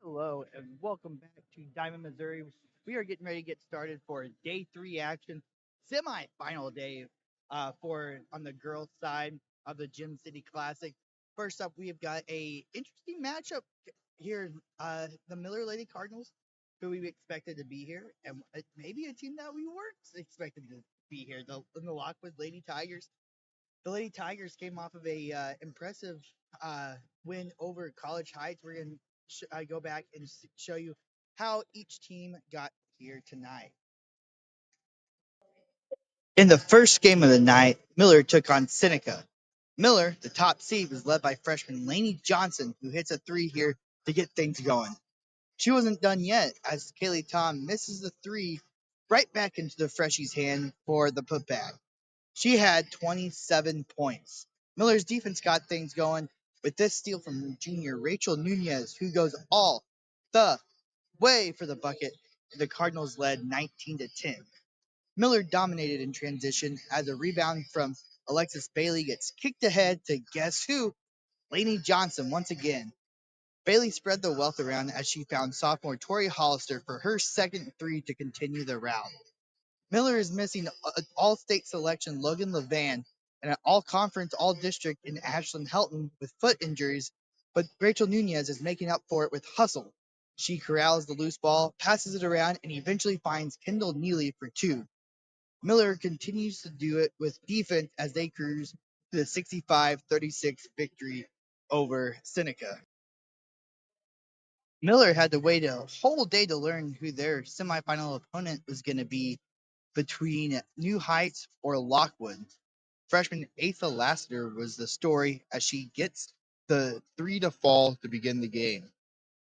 Hello and welcome back to Diamond, Missouri. We are getting ready to get started for day three action, semifinal day for on the girls' side of the Gym City Classic. First up, we have got a interesting matchup here. The Miller Lady Cardinals, who we expected to be here, and maybe a team that we weren't expected to be here. The Lockwood Lady Tigers. The Lady Tigers came off of a impressive uh, win over College Heights. We're going to go back and show you how each team got here tonight. In the first game of the night, Miller took on Seneca. Miller, the top seed, was led by freshman Lainey Johnson, who hits a three here to get things going. She wasn't done yet as Kaylee Tom misses the three right back into the freshie's hand for the putback. She had 27 points. Miller's defense got things going with this steal from junior Rachel Nunez, who goes all the way for the bucket. The Cardinals led 19 to 10. Miller dominated in transition as a rebound from Alexis Bailey gets kicked ahead to guess who? Lainey Johnson once again. Bailey spread the wealth around as she found sophomore Tori Hollister for her second three to continue the rout. Miller is missing all-state selection Logan Levan and an all-conference, all-district in Ashlyn Helton with foot injuries, but Rachel Nunez is making up for it with hustle. She corrals the loose ball, passes it around, and eventually finds Kendall Neely for two. Miller continues to do it with defense as they cruise to the 65-36 victory over Seneca. Miller had to wait a whole day to learn who their semifinal opponent was going to be between New Heights or Lockwood. Freshman Atha Lassiter was the story as she gets the three to fall to begin the game.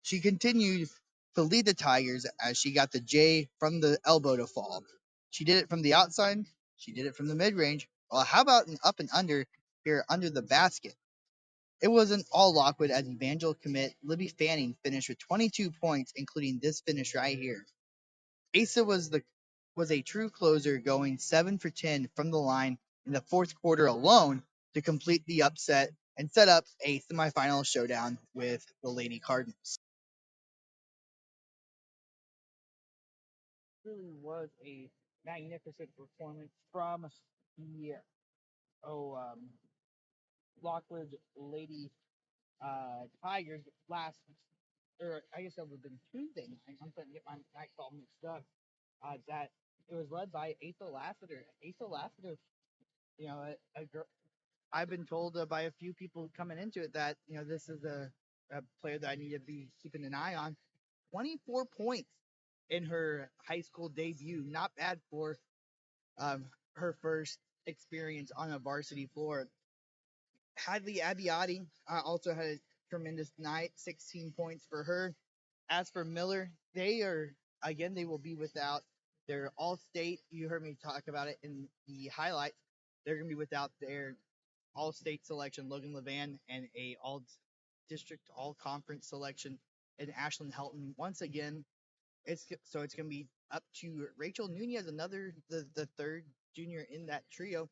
She continued to lead the Tigers as she got the J from the elbow to fall. She did it from the outside. She did it from the mid range. Well, how about an up and under here under the basket? It wasn't all Lockwood as Evangel commit Libby Fanning finished with 22 points, including this finish right here. Asa was a true closer, going 7 for 10 from the line in the fourth quarter alone to complete the upset and set up a semifinal showdown with the Lady Cardinals. Really was a magnificent performance from the Lockwood Lady Tigers last, or I guess that would have been Tuesday night. I'm starting to get my nights all mixed up. That it was led by Asa Lassiter. Asa Lassiter, you know, a girl. I've been told by a few people coming into it that this is a player that I need to be keeping an eye on. 24 points in her high school debut. Not bad for her first experience on a varsity floor. Hadley Abiotti also had a tremendous night. 16 points for her. As for Miller, they will be without their all-state. You heard me talk about it in the highlights. They're going to be without their all-state selection Logan Levan and a all-district, all-conference selection in Ashlyn Helton. Once again, it's going to be up to Rachel Nunez, the third junior in that trio,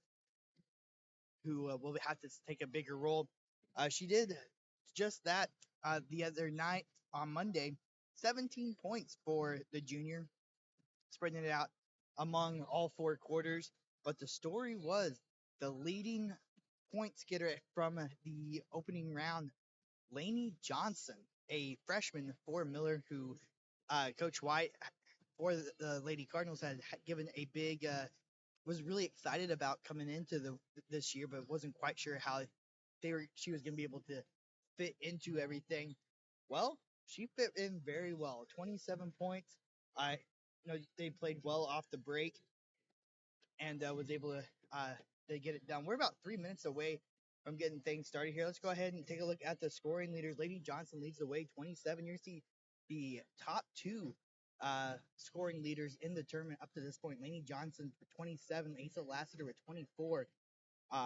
who will have to take a bigger role. She did just that the other night on Monday. 17 points for the junior, spreading it out among all four quarters. But the story was the leading points getter from the opening round, Lainey Johnson, a freshman for Miller, who Coach White for the Lady Cardinals had given a big, was really excited about coming into this year, but wasn't quite sure how she was going to be able to fit into everything. Well, she fit in very well. 27 points. I they played well off the break and was able to get it done. We're about 3 minutes away from getting things started here. Let's go ahead and take a look at the scoring leaders. Lady Johnson leads the way, 27. You see the top two scoring leaders in the tournament up to this point. Lainey Johnson for 27, Asa Lassiter with 24.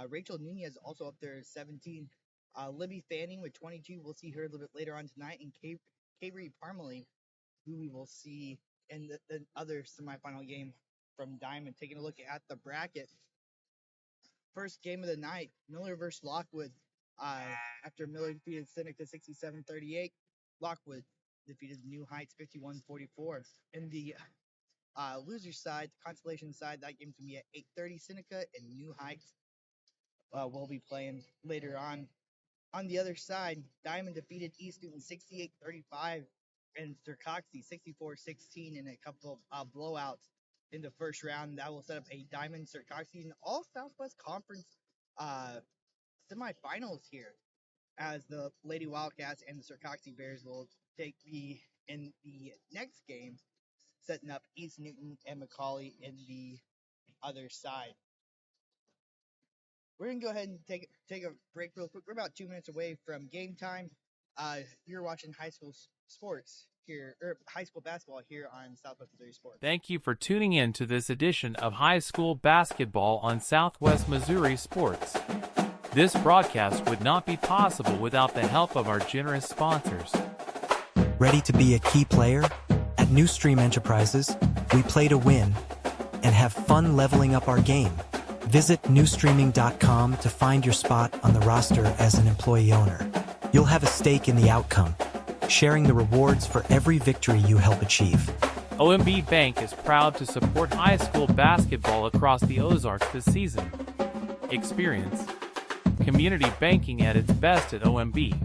Rachel Nunez also up there, 17. Libby Fanning with 22. We'll see her a little bit later on tonight. And Kaylee Parmalee, who we will see in the other semifinal game from Diamond. Taking a look at the bracket. First game of the night, Miller versus Lockwood. Uh, After Miller defeated Seneca 67-38, Lockwood defeated New Heights 51-44. In the loser side, consolation side, that game's gonna be at 8:30. Seneca and New Heights will be playing later on. On the other side, Diamond defeated East Newton 68-35 and Sircoxy 64-16 in a couple of blowouts in the first round. That will set up a Diamond Sircoxy and all Southwest Conference uh, semifinals here, as the Lady Wildcats and the Sircoxy Bears will take the in the next game, setting up East Newton and Macaulay in the other side. We're gonna go ahead and take a break real quick. We're about 2 minutes away from game time. You're watching high school sports here, or high school basketball here on Southwest Missouri Sports. Thank you for tuning in to this edition of High School Basketball on Southwest Missouri Sports. This broadcast would not be possible without the help of our generous sponsors. Ready to be a key player? At Newstream Enterprises, we play to win and have fun leveling up our game. Visit newstreaming.com to find your spot on the roster as an employee owner. You'll have a stake in the outcome, sharing the rewards for every victory you help achieve. OMB Bank is proud to support high school basketball across the Ozarks this season. Experience community banking at its best at OMB.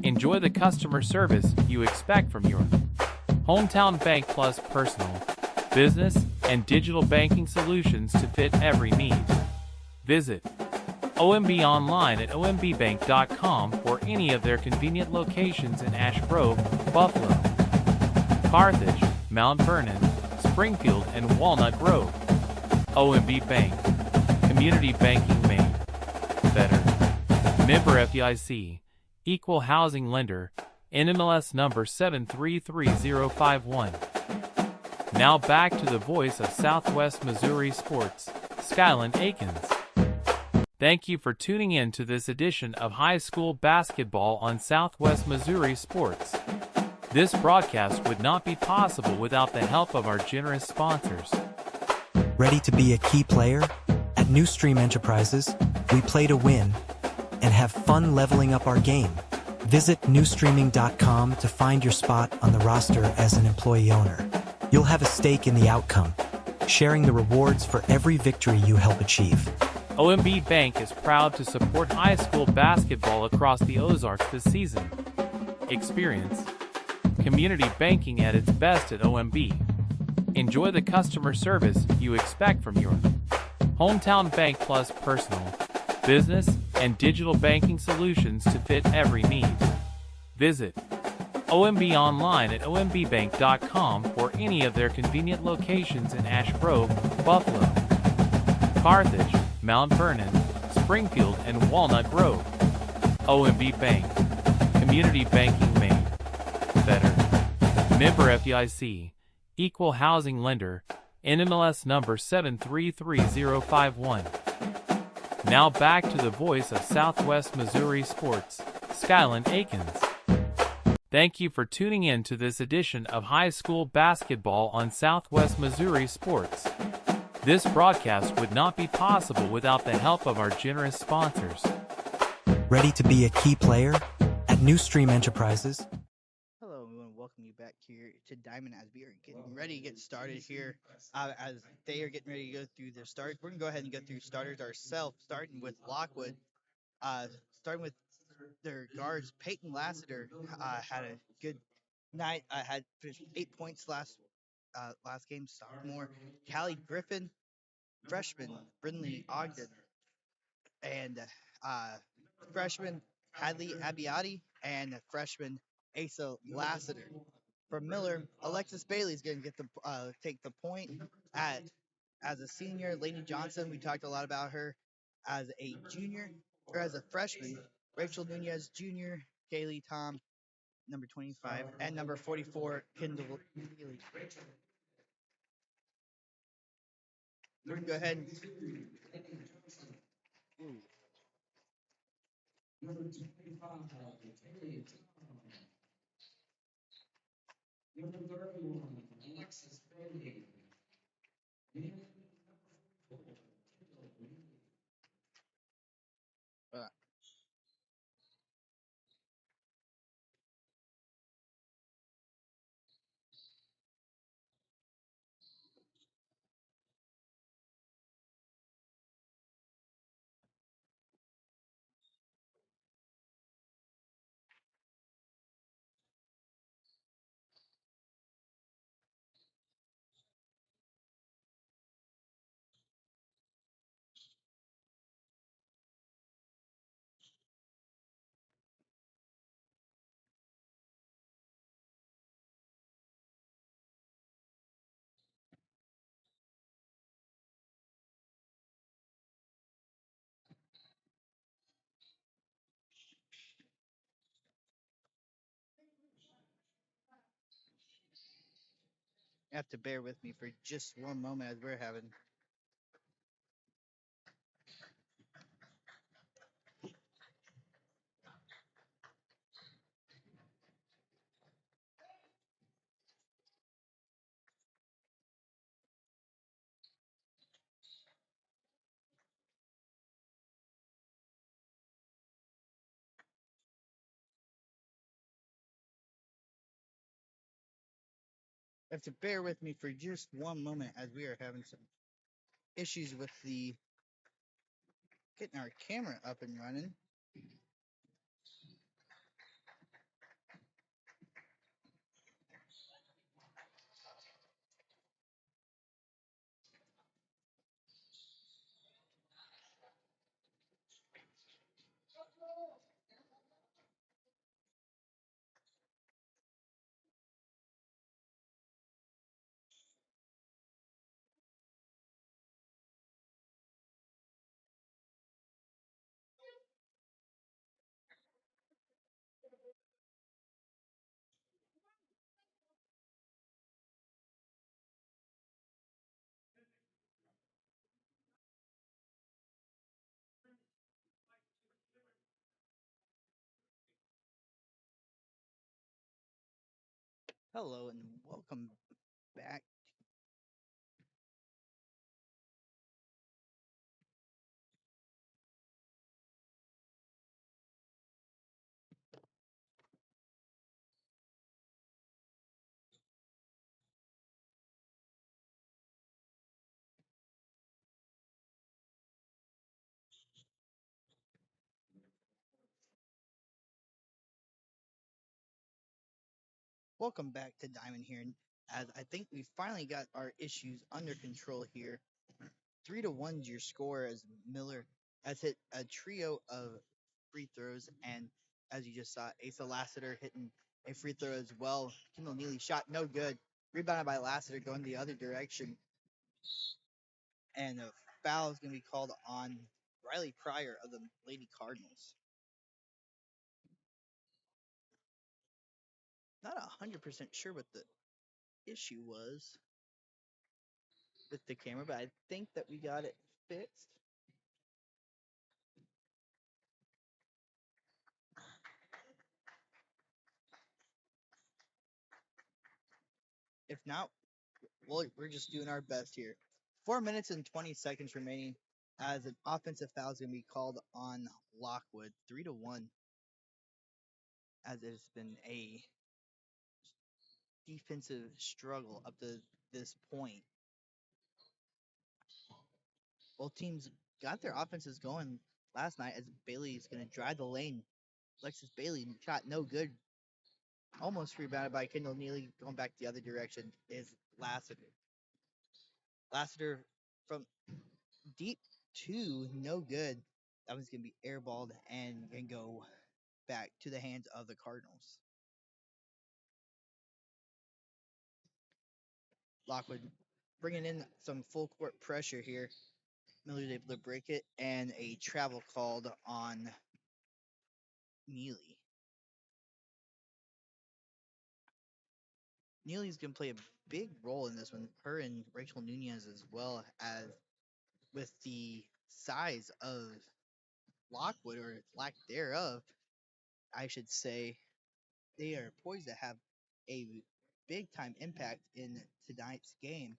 Enjoy the customer service you expect from your hometown bank, plus personal, business, and digital banking solutions to fit every need. Visit OMB online at ombbank.com for any of their convenient locations in Ash Grove, Buffalo, Carthage, Mount Vernon, Springfield, and Walnut Grove. OMB Bank. Community banking made better. Member FDIC. Equal housing lender. NMLS number 733051. Now back to the voice of Southwest Missouri Sports, Skyland Akins. Thank you for tuning in to this edition of High School Basketball on Southwest Missouri Sports. This broadcast would not be possible without the help of our generous sponsors. Ready to be a key player? At Newstream Enterprises, we play to win and have fun leveling up our game. Visit newstreaming.com to find your spot on the roster as an employee owner. You'll have a stake in the outcome, sharing the rewards for every victory you help achieve. OMB Bank is proud to support high school basketball across the Ozarks this season. Experience community banking at its best at OMB. Enjoy the customer service you expect from your hometown bank, plus personal, business, and digital banking solutions to fit every need. Visit OMB online at ombbank.com for any of their convenient locations in Ash Grove, Buffalo, Carthage, Mount Vernon, Springfield, and Walnut Grove. OMB Bank. Community banking made better. Member FDIC. Equal housing lender. NMLS number 733051. Now back to the voice of Southwest Missouri Sports, Skyland Akins. Thank you for tuning in to this edition of High School Basketball on Southwest Missouri Sports. This broadcast would not be possible without the help of our generous sponsors. Ready to be a key player? At Newstream Enterprises. Hello, we want to welcome you back here to Diamond as we are getting ready to get started here. As they are getting ready to go through their starters, we're going to go ahead and go through starters ourselves, starting with Lockwood. Starting with their guards, Peyton Lassiter had a good night. Had finished 8 points last game. Sophomore Callie Griffin, freshman Brindley Ogden, and freshman Hadley Abiati, and freshman Asa Lassiter. For Miller, Alexis Bailey is going to get take the point as a senior. Lainey Johnson, we talked a lot about her as a junior or as a freshman. Rachel Nunez, junior. Kaylee Tom, number 25, and number 44, Kendall Neely. We're going to go ahead and uh, You have to bear with me for just one moment as we're having. You have to bear with me for just one moment as we are having some issues with the getting our camera up and running. Hello and welcome back. Welcome back to Diamond here, as I think we finally got our issues under control here. 3-1 is your score as Miller has hit a trio of free throws, and as you just saw, Asa Lassiter hitting a free throw as well. Kendall Neely shot no good, rebounded by Lassiter going the other direction, and a foul is going to be called on Riley Pryor of the Lady Cardinals. Not 100% sure what the issue was with the camera, but I think that we got it fixed. If not, well, we're just doing our best here. 4 minutes and 20 seconds remaining as an offensive foul is going to be called on Lockwood. 3-1, as it has been a defensive struggle up to this point. Both teams got their offenses going last night as Bailey is going to drive the lane. Alexis Bailey shot no good. Almost rebounded by Kendall Neely. Going back the other direction is Lassiter. Lassiter from deep two, no good. That one's going to be airballed and going to go back to the hands of the Cardinals. Lockwood bringing in some full court pressure here. Miller's able to break it, and a travel called on Neely. Neely's going to play a big role in this one. Her and Rachel Nunez, as well as with the size of Lockwood, or lack thereof, I should say, they are poised to have a big time impact in tonight's game.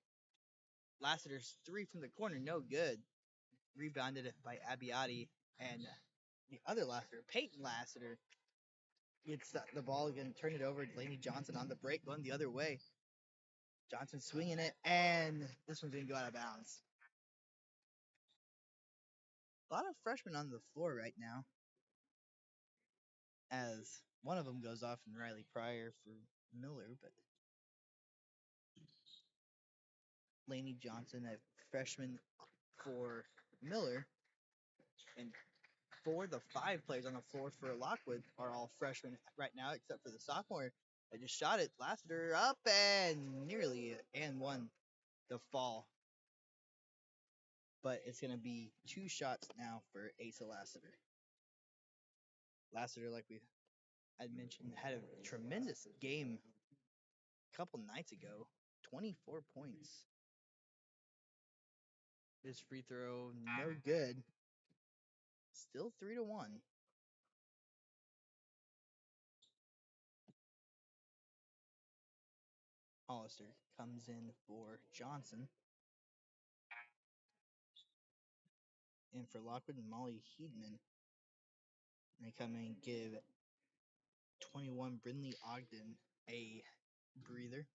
Lassiter's three from the corner, no good. Rebounded by Abbiati, and the other Lassiter, Peyton Lassiter, gets the ball again, turn it over to Delaney Johnson on the break, going the other way. Johnson swinging it, and this one's going to go out of bounds. A lot of freshmen on the floor right now, as one of them goes off in Riley Pryor for Miller, but Laney Johnson, a freshman for Miller, and 4 of the 5 players on the floor for Lockwood are all freshmen right now, except for the sophomore that just shot it. Lassiter up and nearly and one the fall. But it's going to be 2 shots now for Asa Lassiter. Lassiter, like we had mentioned, had a tremendous game a couple nights ago. 24 points. His free throw, no good. Still 3-1. Hollister comes in for Johnson. And for Lockwood and Molly Heedman. They come in and give 21 Brindley Ogden a breather.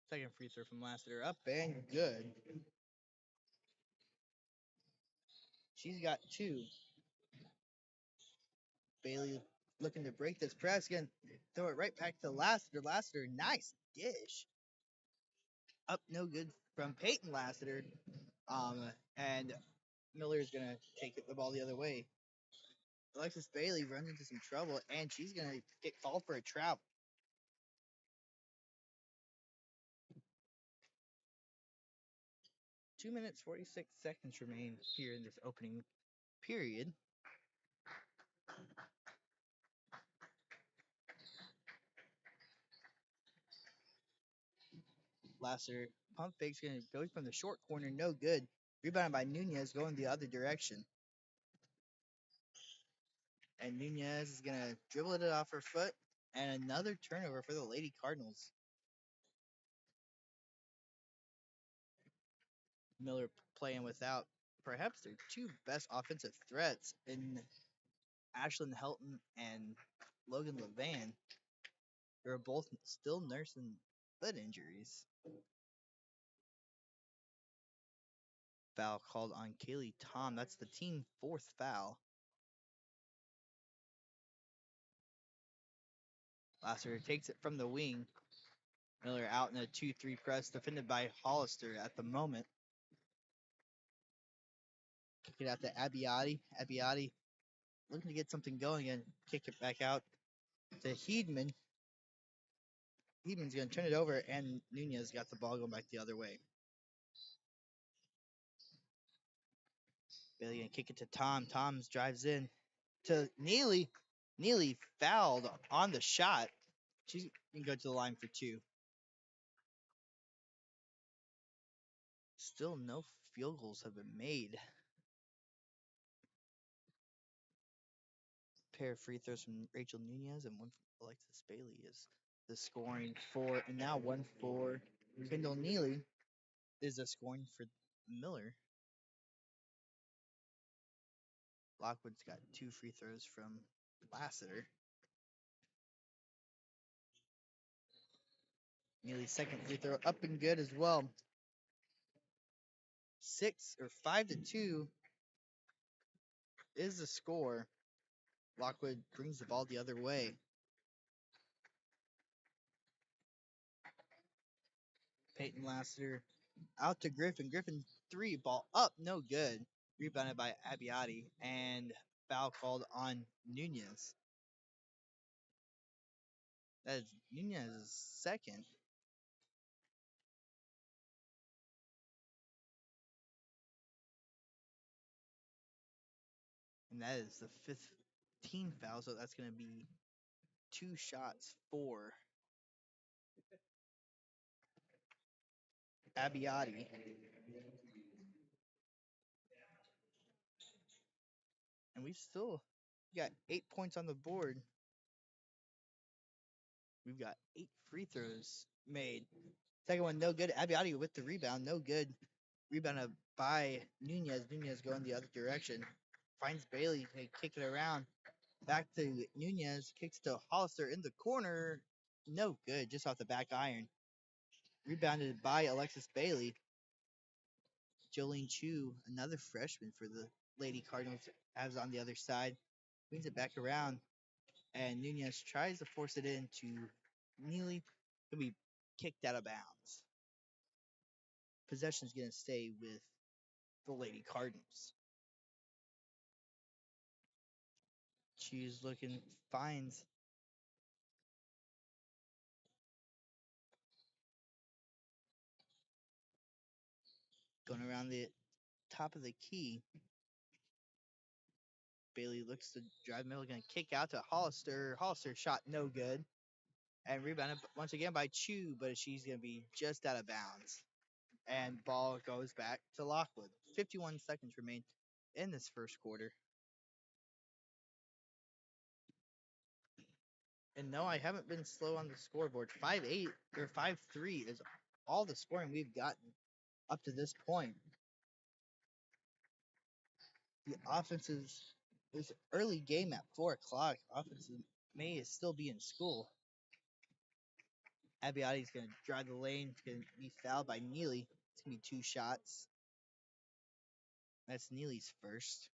Second free throw from Lassiter, up and good. She's got 2. Bailey looking to break this press again. Throw it right back to Lassiter. Lassiter, nice dish. Up no good from Peyton Lassiter. And Miller's going to take the ball the other way. Alexis Bailey runs into some trouble, and she's going to get called for a travel. Two minutes, 46 seconds remain here in this opening period. Lasser pump fake's going to go from the short corner, no good. Rebounded by Nunez, going the other direction. And Nunez is going to dribble it off her foot, and another turnover for the Lady Cardinals. Miller playing without perhaps their 2 best offensive threats in Ashlyn Helton and Logan Levan. They're both still nursing foot injuries. Foul called on Kaylee Tom. That's the team 4th foul. Lasser takes it from the wing. Miller out in a 2-3 press, defended by Hollister at the moment. Kick it out to Abbiati. Abbiati looking to get something going and kick it back out to Heedman. Heedman's going to turn it over, and Nunez got the ball going back the other way. Bailey going to kick it to Tom. Tom drives in to Neely. Neely fouled on the shot. She can go to the line for 2. Still no field goals have been made. Pair of free throws from Rachel Nunez and one from Alexis Bailey is the scoring for, and now one for Kendall Neely is the scoring for Miller. Lockwood's got 2 free throws from Lassiter. Neely's second free throw up and good as well. 5-2 is the score. Lockwood brings the ball the other way. Peyton Lassiter out to Griffin. Griffin 3, ball up, no good. Rebounded by Abbiati, and foul called on Nunez. That is Nunez's second. And that is the 5th team foul, so that's going to be 2 shots for Abbiati. And we've still got 8 points on the board. We've got 8 free throws made. Second one, no good. Abbiati with the rebound, no good. Rebounded by Nunez. Nunez going the other direction. Finds Bailey, they kick it around. Back to Nunez, kicks to Hollister in the corner. No good, just off the back iron. Rebounded by Alexis Bailey. Jolene Chu, another freshman for the Lady Cardinals, has on the other side. Brings it back around, and Nunez tries to force it into Neely. He'll be kicked out of bounds. Possession's going to stay with the Lady Cardinals. She's looking, finds going around the top of the key. Bailey looks to drive middle, going to kick out to Hollister. Hollister shot no good. and rebounded once again by Chu, but she's going to be just out of bounds. And ball goes back to Lockwood. 51 seconds remain in this first quarter. And no, I haven't been slow on the scoreboard. 5-8 or 5-3 is all the scoring we've gotten up to this point. The offenses, this early game at 4 o'clock, offenses may still be in school. Abiati's going to drive the lane. It's going to be fouled by Neely. It's going to be 2 shots. That's Neely's first.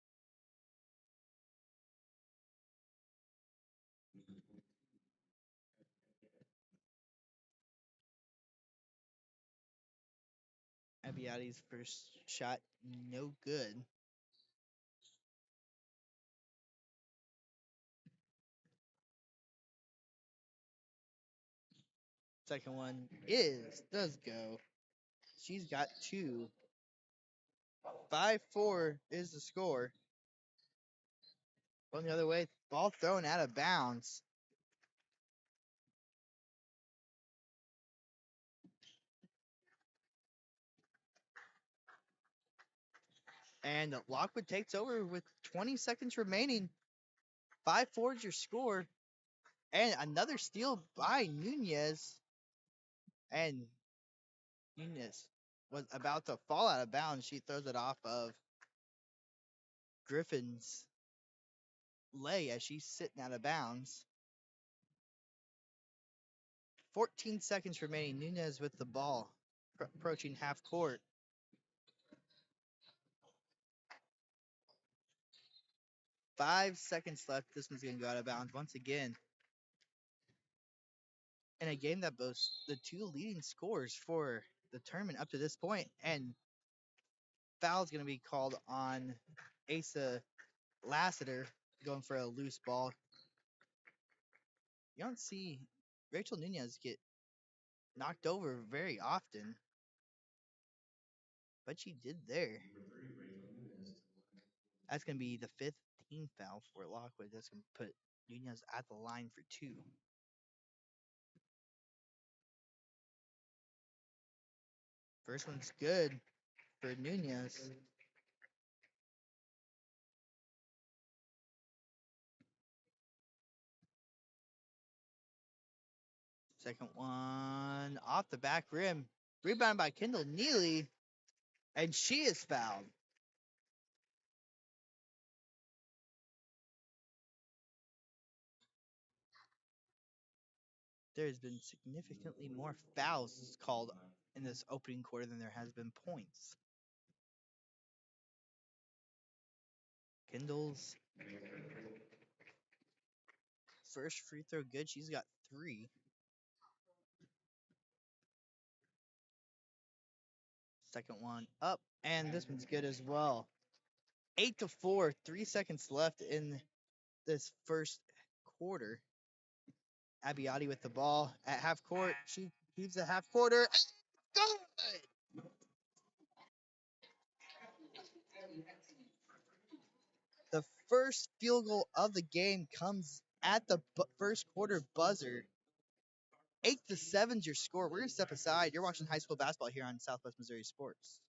Abiati's first shot, no good. Second one does go. She's got 2. 5-4 is the score. Going the other way, ball thrown out of bounds. And Lockwood takes over with 20 seconds remaining. 5-4 is your score. And another steal by Nunez. And Nunez was about to fall out of bounds. She throws it off of Griffin's leg as she's sitting out of bounds. 14 seconds remaining. Nunez with the ball, approaching half court. 5 seconds left. This one's going to go out of bounds once again. In a game that boasts the 2 leading scorers for the tournament up to this point, and foul's going to be called on Asa Lassiter going for a loose ball. You don't see Rachel Nunez get knocked over very often, but she did there. That's going to be the 5th team foul for Lockwood. That's going to put Nunez at the line for 2. First one's good for Nunez. Second one off the back rim. Rebound by Kendall Neely. And she is fouled. There has been significantly more fouls called in this opening quarter than there has been points. Kendall's first free throw good. She's got 3. Second one up, and this one's good as well. 8-4, 3 seconds left in this first quarter. Abiati with the ball at half court. She keeps the half quarter. Good! The first field goal of the game comes at the first quarter buzzer. 8-7 is your score. We're going to step aside. You're watching high school basketball here on Southwest Missouri Sports.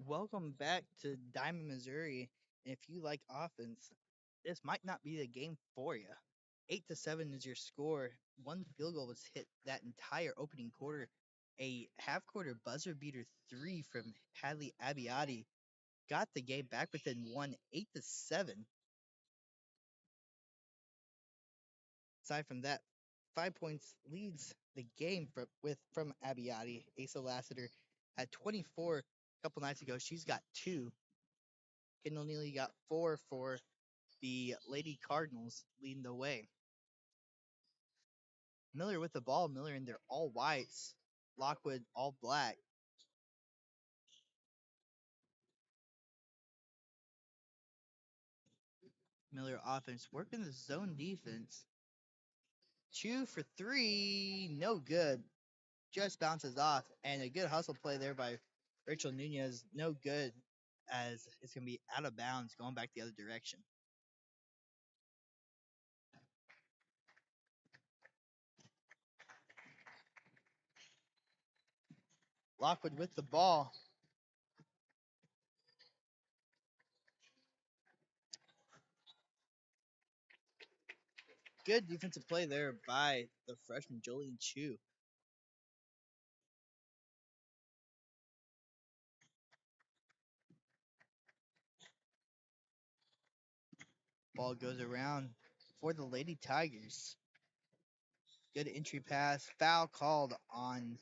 Welcome back to Diamond, Missouri. If you like offense, this might not be the game for you. 8-7 is your score. One field goal was hit that entire opening quarter. A half quarter buzzer beater three from Hadley Abiati got the game back within one, 8-7. Aside from that, 5 points leads the game from Abiati. Asa Lassiter had 24 a couple nights ago. She's got two. Kendall Neely got four for the Lady Cardinals, leading the way. Miller with the ball. Miller in their all whites. Lockwood all black. Miller offense working the zone defense. 2 for 3, no good. Just bounces off, and a good hustle play there by Rachel Nunez, no good, as it's going to be out of bounds going back the other direction. Lockwood with the ball. Good defensive play there by the freshman Jolene Chu. Ball goes around for the Lady Tigers. Good entry pass. Foul called on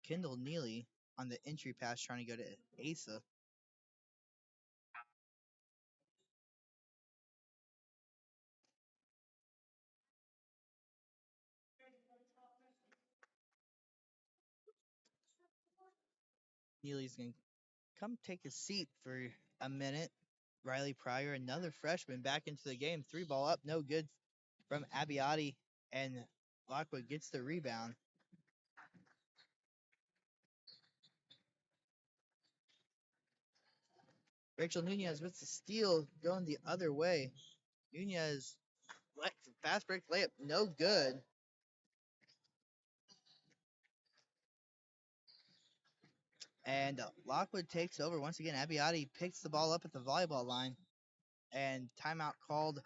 Kendall Neely on the entry pass trying to go to Asa. Neely's going to come take a seat for a minute. Riley Pryor, another freshman, back into the game. Three ball up, no good from Abiati, and Lockwood gets the rebound. Rachel Nunez with the steal going the other way. Nunez, fast break layup, no good. And Lockwood takes over once again. Abiati picks the ball up at the volleyball line, and timeout called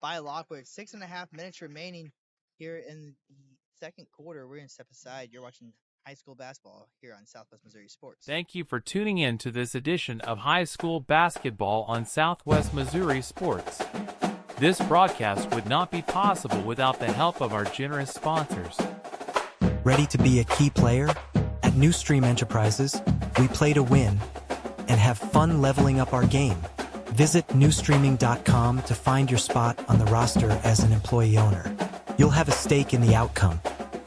by Lockwood. 6.5 minutes remaining here in the second quarter. We're going to step aside. You're watching high school basketball here on Southwest Missouri Sports. Thank you for tuning in to this edition of High School Basketball on Southwest Missouri Sports. This broadcast would not be possible without the help of our generous sponsors. Ready to be a key player? At New Stream Enterprises, we play to win and have fun leveling up our game. Visit newstreaming.com to find your spot on the roster as an employee owner. You'll have a stake in the outcome,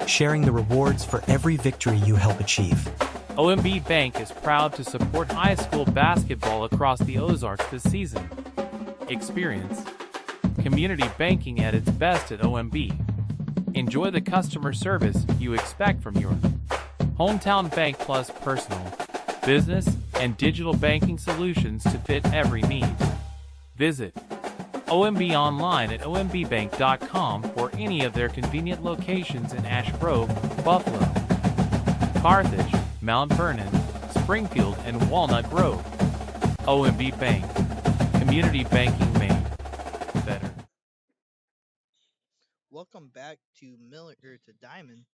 sharing the rewards for every victory you help achieve. OMB Bank is proud to support high school basketball across the Ozarks this season. Experience community banking at its best at OMB. Enjoy the customer service you expect from your hometown bank, plus personal, business, and digital banking solutions to fit every need. Visit OMB online at ombbank.com for any of their convenient locations in Ash Grove, Buffalo, Carthage, Mount Vernon, Springfield, and Walnut Grove. OMB Bank. Community banking made better. Welcome back to Diamond,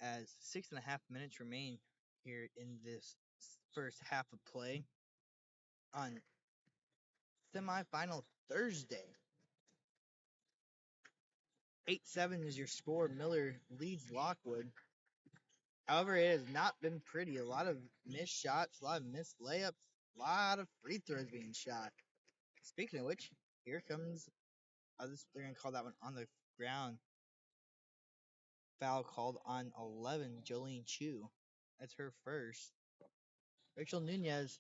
as 6.5 minutes remain here in this first half of play on semifinal Thursday. 8-7 is your score. Miller leads Lockwood. However, it has not been pretty. A lot of missed shots, a lot of missed layups, a lot of free throws being shot. Speaking of which, here comes, they're going to call that one on the ground. Foul called on 11, Jolene Chu. That's her first. Rachel Nunez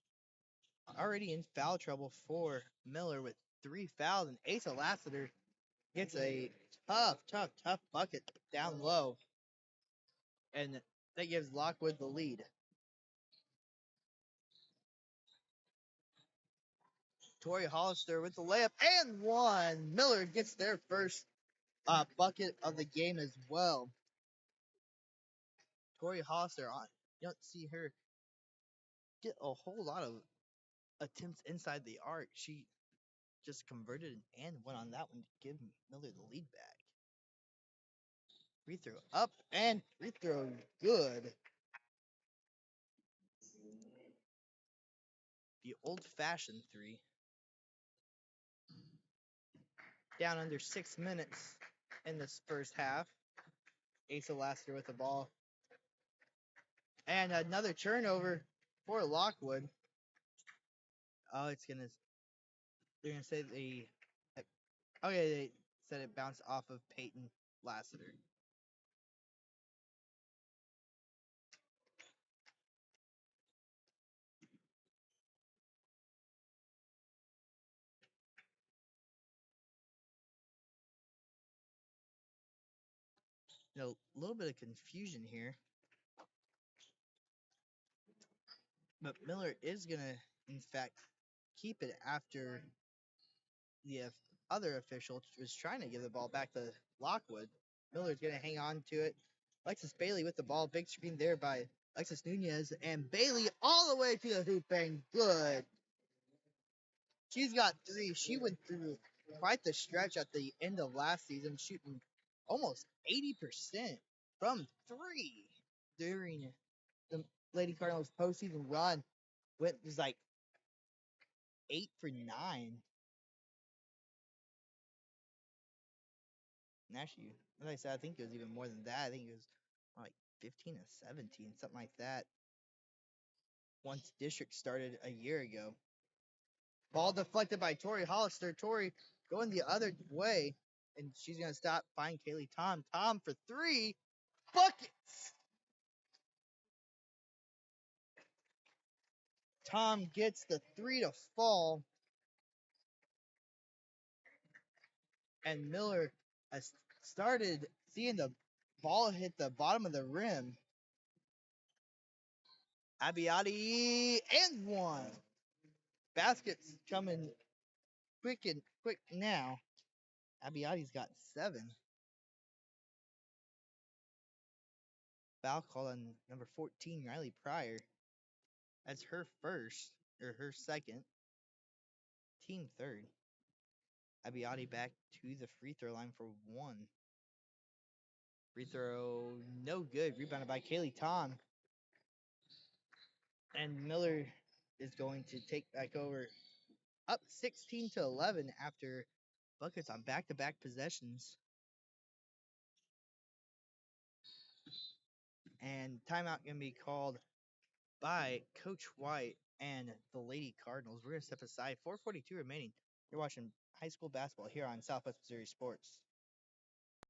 already in foul trouble for Miller with 3 fouls, and Asa Lassiter gets a tough bucket down low, and that gives Lockwood the lead. Tori Hollister with the layup and one. Miller gets their first bucket of the game as well. Tori Hollister, you don't see her get a whole lot of attempts inside the arc. She just converted and went on that one to give Miller the lead back. Free throw up and free throw good. The old-fashioned three. Down under 6 minutes in this first half. Asa Lasker with the ball. And another turnover for Lockwood. Oh, they're gonna say they said it bounced off of Peyton Lassiter. A little bit of confusion here. But Miller is going to, in fact, keep it after the other official was trying to give the ball back to Lockwood. Miller's going to hang on to it. Alexis Bailey with the ball. Big screen there by Alexis Nunez. And Bailey all the way to the hoop and good. She's got 3. She went through quite the stretch at the end of last season, shooting almost 80% from 3 during the Lady Cardinals postseason run. Was like 8 for 9. And actually, as I said, I think it was even more than that. I think it was like 15 to 17, something like that. Once district started a year ago. Ball deflected by Tori Hollister. Tori going the other way, and she's going to stop. Find Kaylee Tom. Tom for 3. Buckets! Tom gets the 3 to fall. And Miller has started seeing the ball hit the bottom of the rim. Abiati and 1. Baskets coming quick now. Abiati's got 7. Foul call on number 14, Riley Pryor. That's her second. Team third. Abiati back to the free throw line for 1. Free throw, no good. Rebounded by Kaylee Tom. And Miller is going to take back over, up 16 to 11 after buckets on back-to-back possessions. And timeout going to be called by Coach White and the Lady Cardinals. We're going to step aside. 4:42 remaining. You're watching high school basketball here on Southwest Missouri Sports.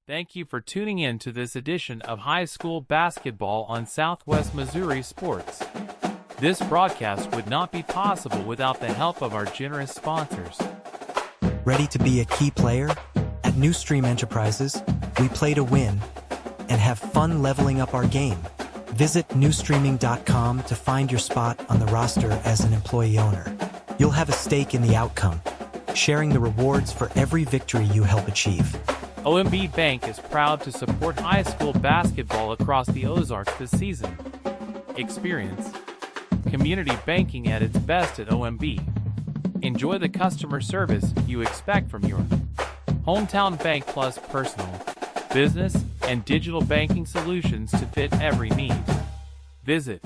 Thank you for tuning in to this edition of High School Basketball on Southwest Missouri Sports. This broadcast would not be possible without the help of our generous sponsors. Ready to be a key player? At New Stream Enterprises, we play to win and have fun leveling up our game. Visit newstreaming.com to find your spot on the roster as an employee owner. You'll have a stake in the outcome, sharing the rewards for every victory you help achieve. OMB Bank is proud to support high school basketball across the Ozarks this season. Experience community banking at its best at OMB. Enjoy the customer service you expect from your hometown bank, plus personal, business, and digital banking solutions to fit every need. Visit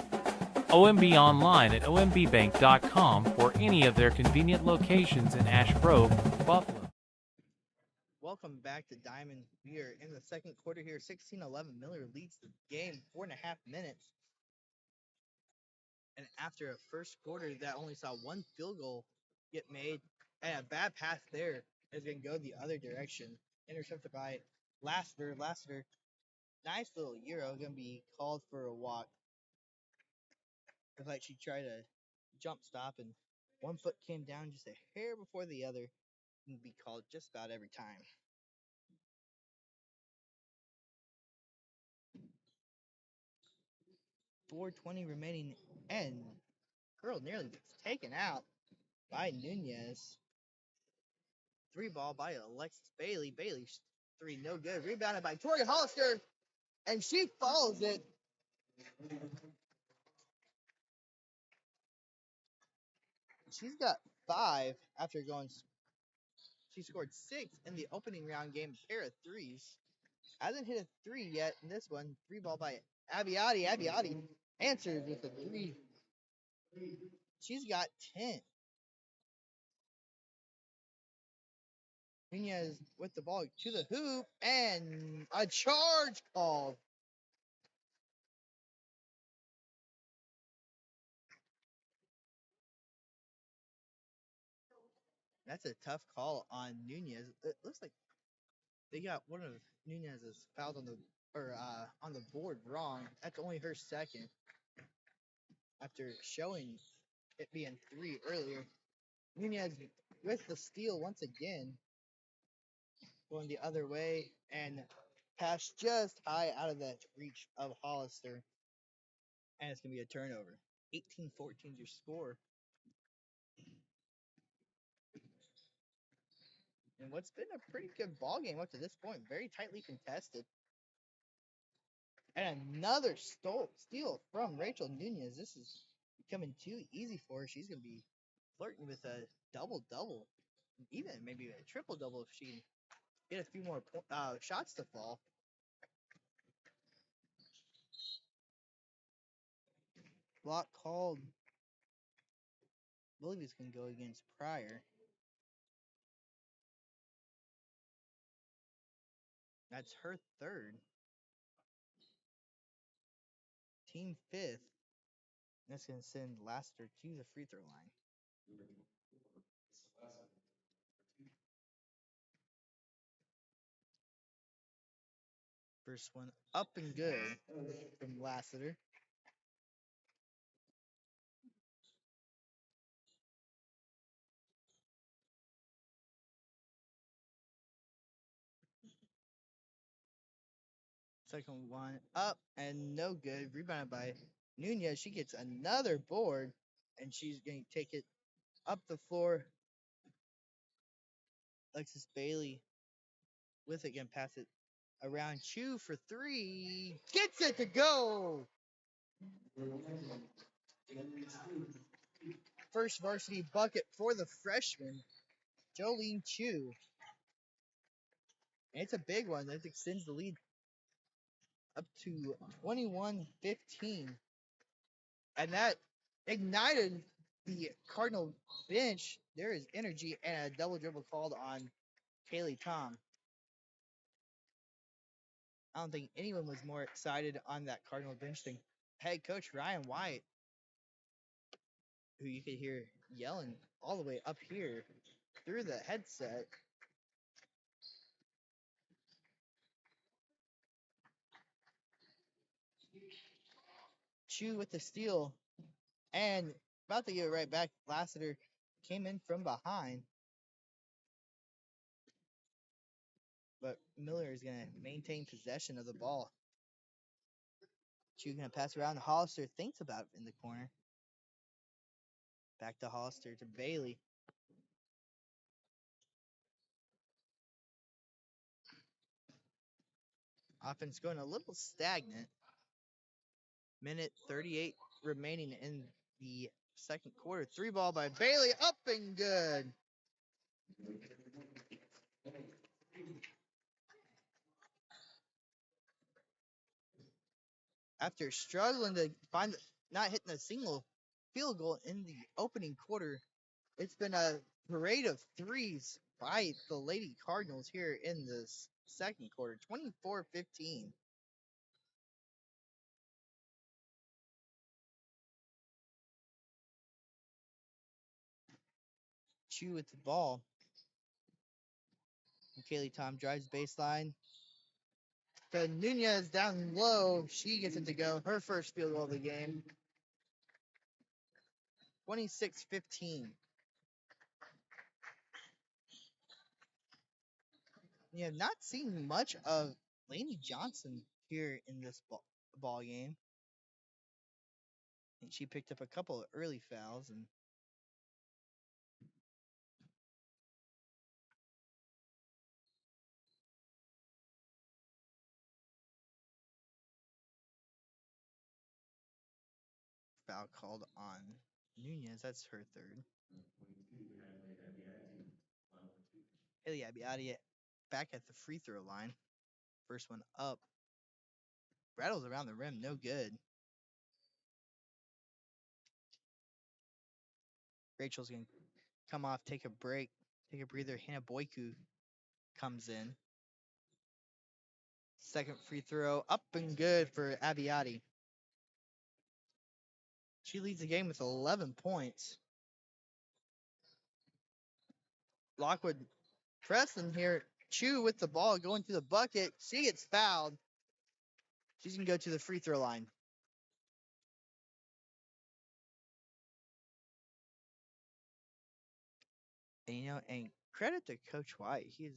OMB online at ombbank.com or any of their convenient locations in Ash Grove, Buffalo. Welcome back to Diamond. We are in the second quarter here. 16-11. Miller leads the game 4.5 minutes. And after a first quarter that only saw 1 field goal get made, and a bad pass there is going to go the other direction. Intercepted by Lassiter. Lassiter, nice little Euro, going to be called for a walk. Looks like she tried to jump stop, and 1 foot came down just a hair before the other. Can be called just about every time. 4:20 remaining, and girl nearly gets taken out by Nunez. 3 ball by Alexis Bailey. Bailey's 3 no good. Rebounded by Tori Hollister, and she follows it. She's got 5 after going. She scored 6 in the opening round game, pair of threes. Hasn't hit a 3 yet in this one. 3 ball by Abiotti. Abiotti answers with a 3. She's got 10. Nunez with the ball to the hoop and a charge called. That's a tough call on Nunez. It looks like they got one of Nunez's fouls on the board wrong. That's only her second after showing it being 3 earlier. Nunez with the steal once again, going the other way and pass just high out of the reach of Hollister, and it's gonna be a turnover. 18-14 is your score. And what's been a pretty good ball game up to this point, very tightly contested. And another steal from Rachel Nunez. This is becoming too easy for her. She's gonna be flirting with a double, even maybe a triple double if she can get a few more shots to fall. Block called. I believe it's gonna go against Pryor. That's her third. Team 5th. That's gonna send Lassiter to the free throw line. First one up and good from Lassiter. Second one up and no good. Rebounded by Nunez. She gets another board, and she's going to take it up the floor. Alexis Bailey with it, going to pass it around Chu for 3. Gets it to go. First varsity bucket for the freshman, Jolene Chu. And it's a big one. That extends the lead up to 21-15. And that ignited the Cardinal bench. There is energy and a double dribble called on Kaylee Tom. I don't think anyone was more excited on that Cardinal bench than head coach Ryan White, who you could hear yelling all the way up here through the headset. Chu with the steal and about to get it right back. Lassiter came in from behind, but Miller is going to maintain possession of the ball. Chu going to pass around. Hollister thinks about it in the corner. Back to Hollister to Bailey. Offense going a little stagnant. Minute 38 remaining in the second quarter. 3 ball by Bailey, up and good. After struggling to find, not hitting a single field goal in the opening quarter, it's been a parade of threes by the Lady Cardinals here in this second quarter. 24-15. Chu with the ball. And Kaylee Tom drives baseline. To Nunez down low. She gets it to go. Her first field goal of the game. 26-15. You have not seen much of Lainey Johnson here in this ball game. And she picked up a couple of early fouls and foul called on Nunez, that's her third. Haley Abbiati back at the free throw line. First one up. Rattles around the rim, no good. Rachel's going to come off, take a break, take a breather. Hannah Boyku comes in. Second free throw, up and good for Abbiati. She leads the game with 11 points. Lockwood pressing here. Chu with the ball going to the bucket. She gets fouled. She's going to go to the free throw line. And credit to Coach White. He's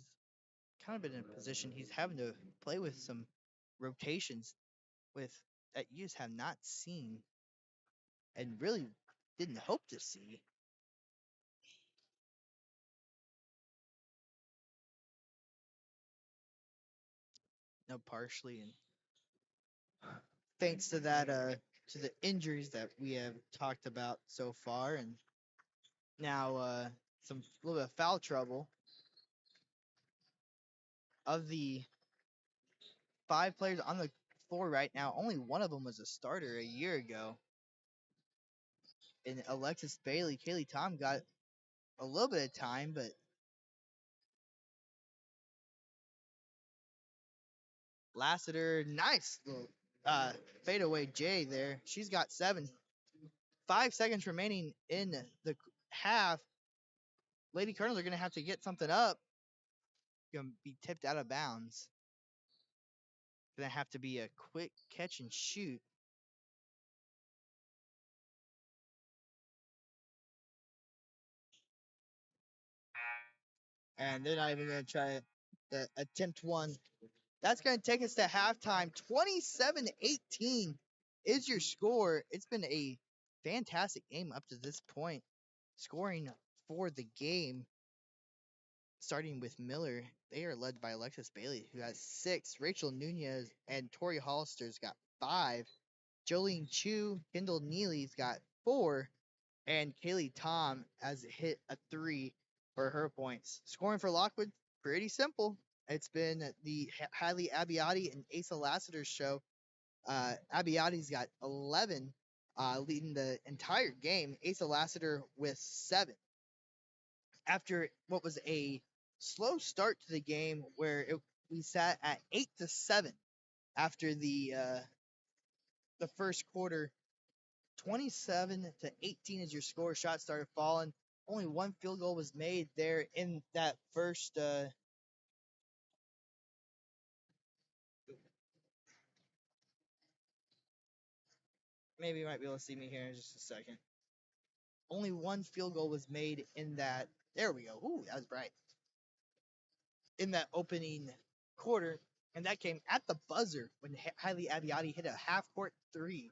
kind of been in a position he's having to play with some rotations with that you just have not seen and really didn't hope to see. No, partially and thanks to that to the injuries that we have talked about so far, and now some little bit of foul trouble. Of the 5 players on the floor right now, only one of them was a starter a year ago. And Alexis Bailey, Kaylee Tom got a little bit of time, but Lassiter, nice little fadeaway J there. She's got 7. 5 seconds remaining in the half. Lady Colonels are going to have to get something up. Going to be tipped out of bounds. Going to have to be a quick catch and shoot. And they're not even going to try to attempt one. That's going to take us to halftime. 27-18 is your score. It's been a fantastic game up to this point. Scoring for the game, starting with Miller, they are led by Alexis Bailey, who has 6. Rachel Nunez and Tori Hollister's got 5. Jolene Chu, Kendall Neely's got 4. And Kaylee Tom has hit a 3 for her points. Scoring for Lockwood, pretty simple. It's been the Hailey Abbiati and Asa Lassiter's show. Abbiati's got 11, leading the entire game. Asa Lassiter with 7. After what was a slow start to the game, where we sat at 8-7 after the first quarter. 27-18 is your score. Shots started falling. Only 1 field goal was made there in that first. Maybe you might be able to see me here in just a second. Only 1 field goal was made in that. There we go. Ooh, that was bright. In that opening quarter, and that came at the buzzer when Hailey Abbiati hit a half-court 3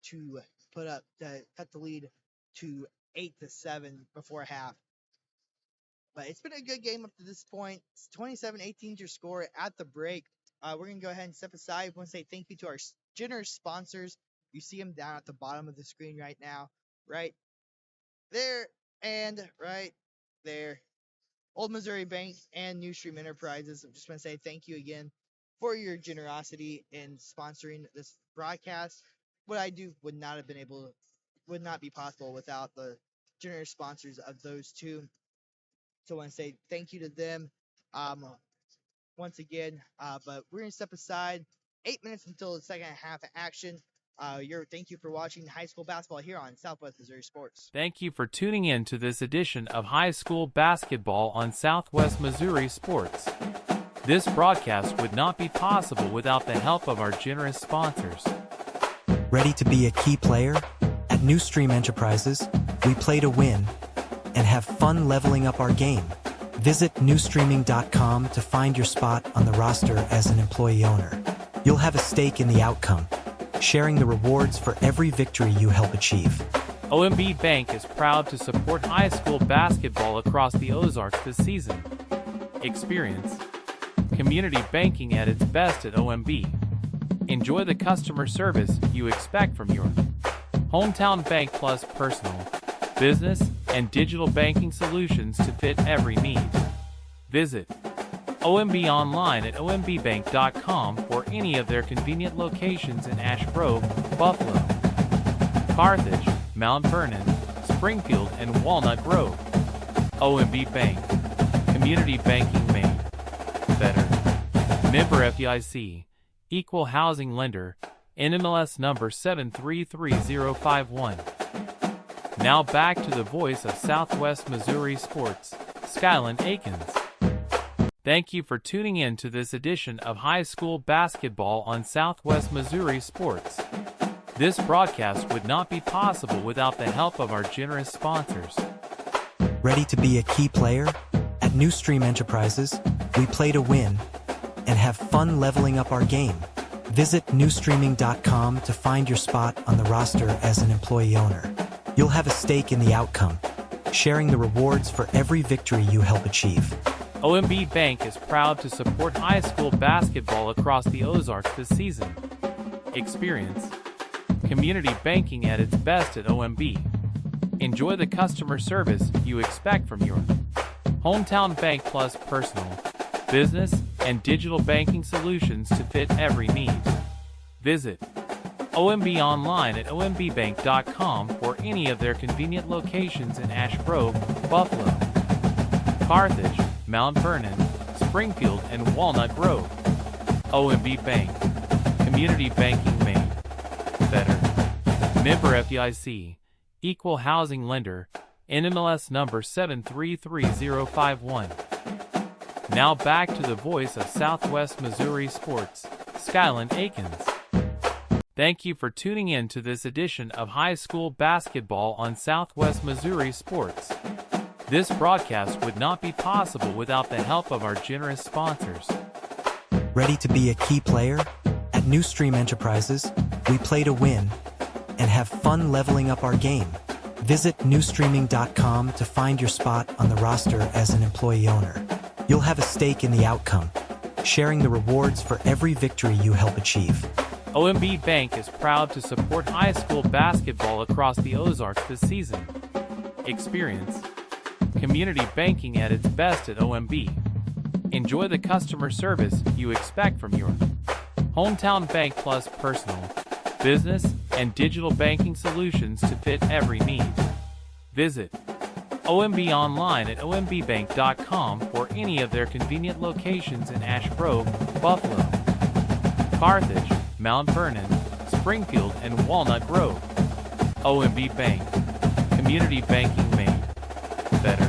to cut the lead to 8-7 before half. But it's been a good game up to this point. It's 27-18 is your score at the break. We're going to go ahead and step aside. I want to say thank you to our generous sponsors. You see them down at the bottom of the screen right now. Right there and right there. Old Missouri Bank and New Stream Enterprises. I just want to say thank you again for your generosity in sponsoring this broadcast. What I do would not be possible without the generous sponsors of those two. So I want to say thank you to them once again. But we're going to step aside. 8 minutes until the second half of action. Thank you for watching high school basketball here on Southwest Missouri Sports. Thank you for tuning in to this edition of High School Basketball on Southwest Missouri Sports. This broadcast would not be possible without the help of our generous sponsors. Ready to be a key player? At New Stream Enterprises, we play to win and have fun leveling up our game. Visit newstreaming.com to find your spot on the roster as an employee owner. You'll have a stake in the outcome, sharing the rewards for every victory you help achieve. OMB Bank is proud to support high school basketball across the Ozarks this season. Experience community banking at its best at OMB. Enjoy the customer service you expect from your hometown bank plus personal, business, and digital banking solutions to fit every need. Visit OMB online at ombbank.com for any of their convenient locations in Ash Grove, Buffalo, Carthage, Mount Vernon, Springfield, and Walnut Grove. OMB Bank. Community banking made better. Member FDIC. Equal housing lender. NMLS number 733051. Now back to the voice of Southwest Missouri Sports, Skyland Akins. Thank you for tuning in to this edition of high school basketball on Southwest Missouri Sports. This broadcast would not be possible without the help of our generous sponsors. Ready to be a key player? At New Stream Enterprises, we play to win and have fun leveling up our game. Visit newstreaming.com to find your spot on the roster as an employee owner. You'll have a stake in the outcome, sharing the rewards for every victory you help achieve. OMB Bank is proud to support high school basketball across the Ozarks this season. Experience community banking at its best at OMB. Enjoy the customer service you expect from your hometown bank, plus personal, business, and digital banking solutions to fit every need. Visit OMB online at ombbank.com for any of their convenient locations in Ash Grove, Buffalo, Carthage, Mount Vernon, Springfield, and Walnut Grove. OMB Bank. Community banking made better. Member FDIC. Equal housing lender. NMLS number 733051. Now back to the voice of Southwest Missouri Sports, Skyland Akins. Thank you for tuning in to this edition of high school basketball on Southwest Missouri Sports. This broadcast would not be possible without the help of our generous sponsors. Ready to be a key player? At New Stream Enterprises, we play to win and have fun leveling up our game. Visit newstreaming.com to find your spot on the roster as an employee owner. You'll have a stake in the outcome, sharing the rewards for every victory you help achieve. OMB Bank is proud to support high school basketball across the Ozarks this season. Experience community banking at its best at OMB. Enjoy the customer service you expect from your hometown bank, plus personal, business, and digital banking solutions to fit every need. Visit OMB online at ombbank.com for any of their convenient locations in Ash Grove, Buffalo, Carthage, Mount Vernon, Springfield, and Walnut Grove. OMB Bank. Community banking made better.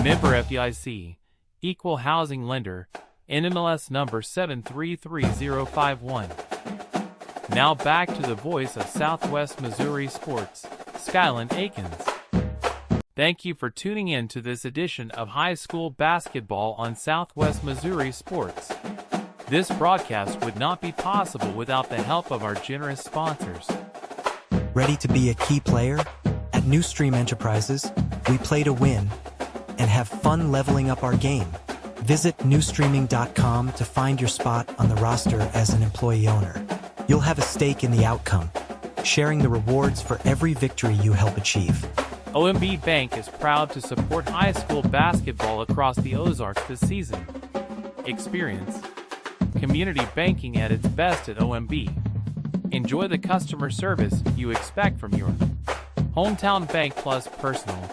Member FDIC. Equal housing lender. NMLS number 733051. Now back to the voice of Southwest Missouri Sports, Skyland Akins. Thank you for tuning in to this edition of high school basketball on Southwest Missouri Sports. This broadcast would not be possible without the help of our generous sponsors. Ready to be a key player? At New Stream Enterprises, we play to win and have fun leveling up our game. Visit newstreaming.com to find your spot on the roster as an employee owner. You'll have a stake in the outcome, sharing the rewards for every victory you help achieve. OMB Bank is proud to support high school basketball across the Ozarks this season. Experience community banking at its best at OMB. Enjoy the customer service you expect from your hometown bank, plus personal,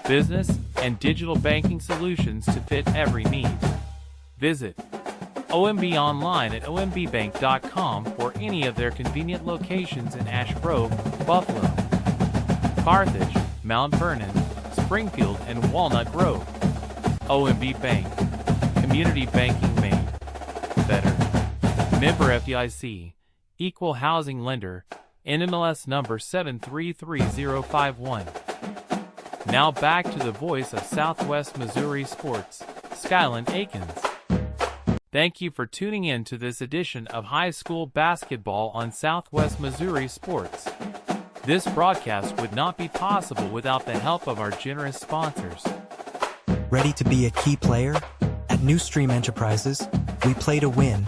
business, and digital banking solutions to fit every need. Visit OMB online at ombbank.com for any of their convenient locations in Ash Grove, Buffalo, Carthage, Mount Vernon, Springfield, and Walnut Grove. OMB Bank. Community banking made better. Member FDIC. Equal housing lender. NMLS number 733051. Now back to the voice of Southwest Missouri Sports, Skyland Akins. Thank you for tuning in to this edition of high school basketball on Southwest Missouri Sports. This broadcast would not be possible without the help of our generous sponsors. Ready to be a key player? At New Stream Enterprises, we play to win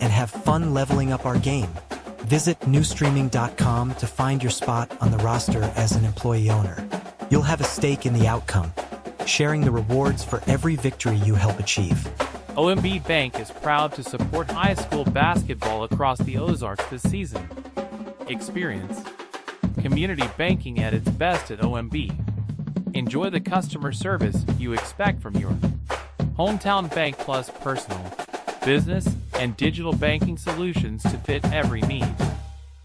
and have fun leveling up our game. Visit newstreaming.com to find your spot on the roster as an employee owner. You'll have a stake in the outcome, sharing the rewards for every victory you help achieve. OMB Bank is proud to support high school basketball across the Ozarks this season. Experience community banking at its best at OMB. Enjoy the customer service you expect from your hometown bank, plus personal, business, and digital banking solutions to fit every need.